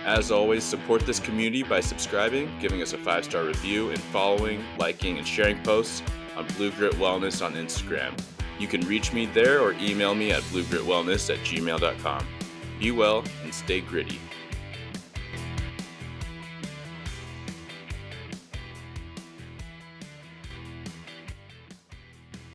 [SPEAKER 1] As always, support this community by subscribing, giving us a 5-star review, and following, liking, and sharing posts on Blue Grit Wellness on Instagram. You can reach me there or email me at bluegritwellness@gmail.com. Be well and stay gritty.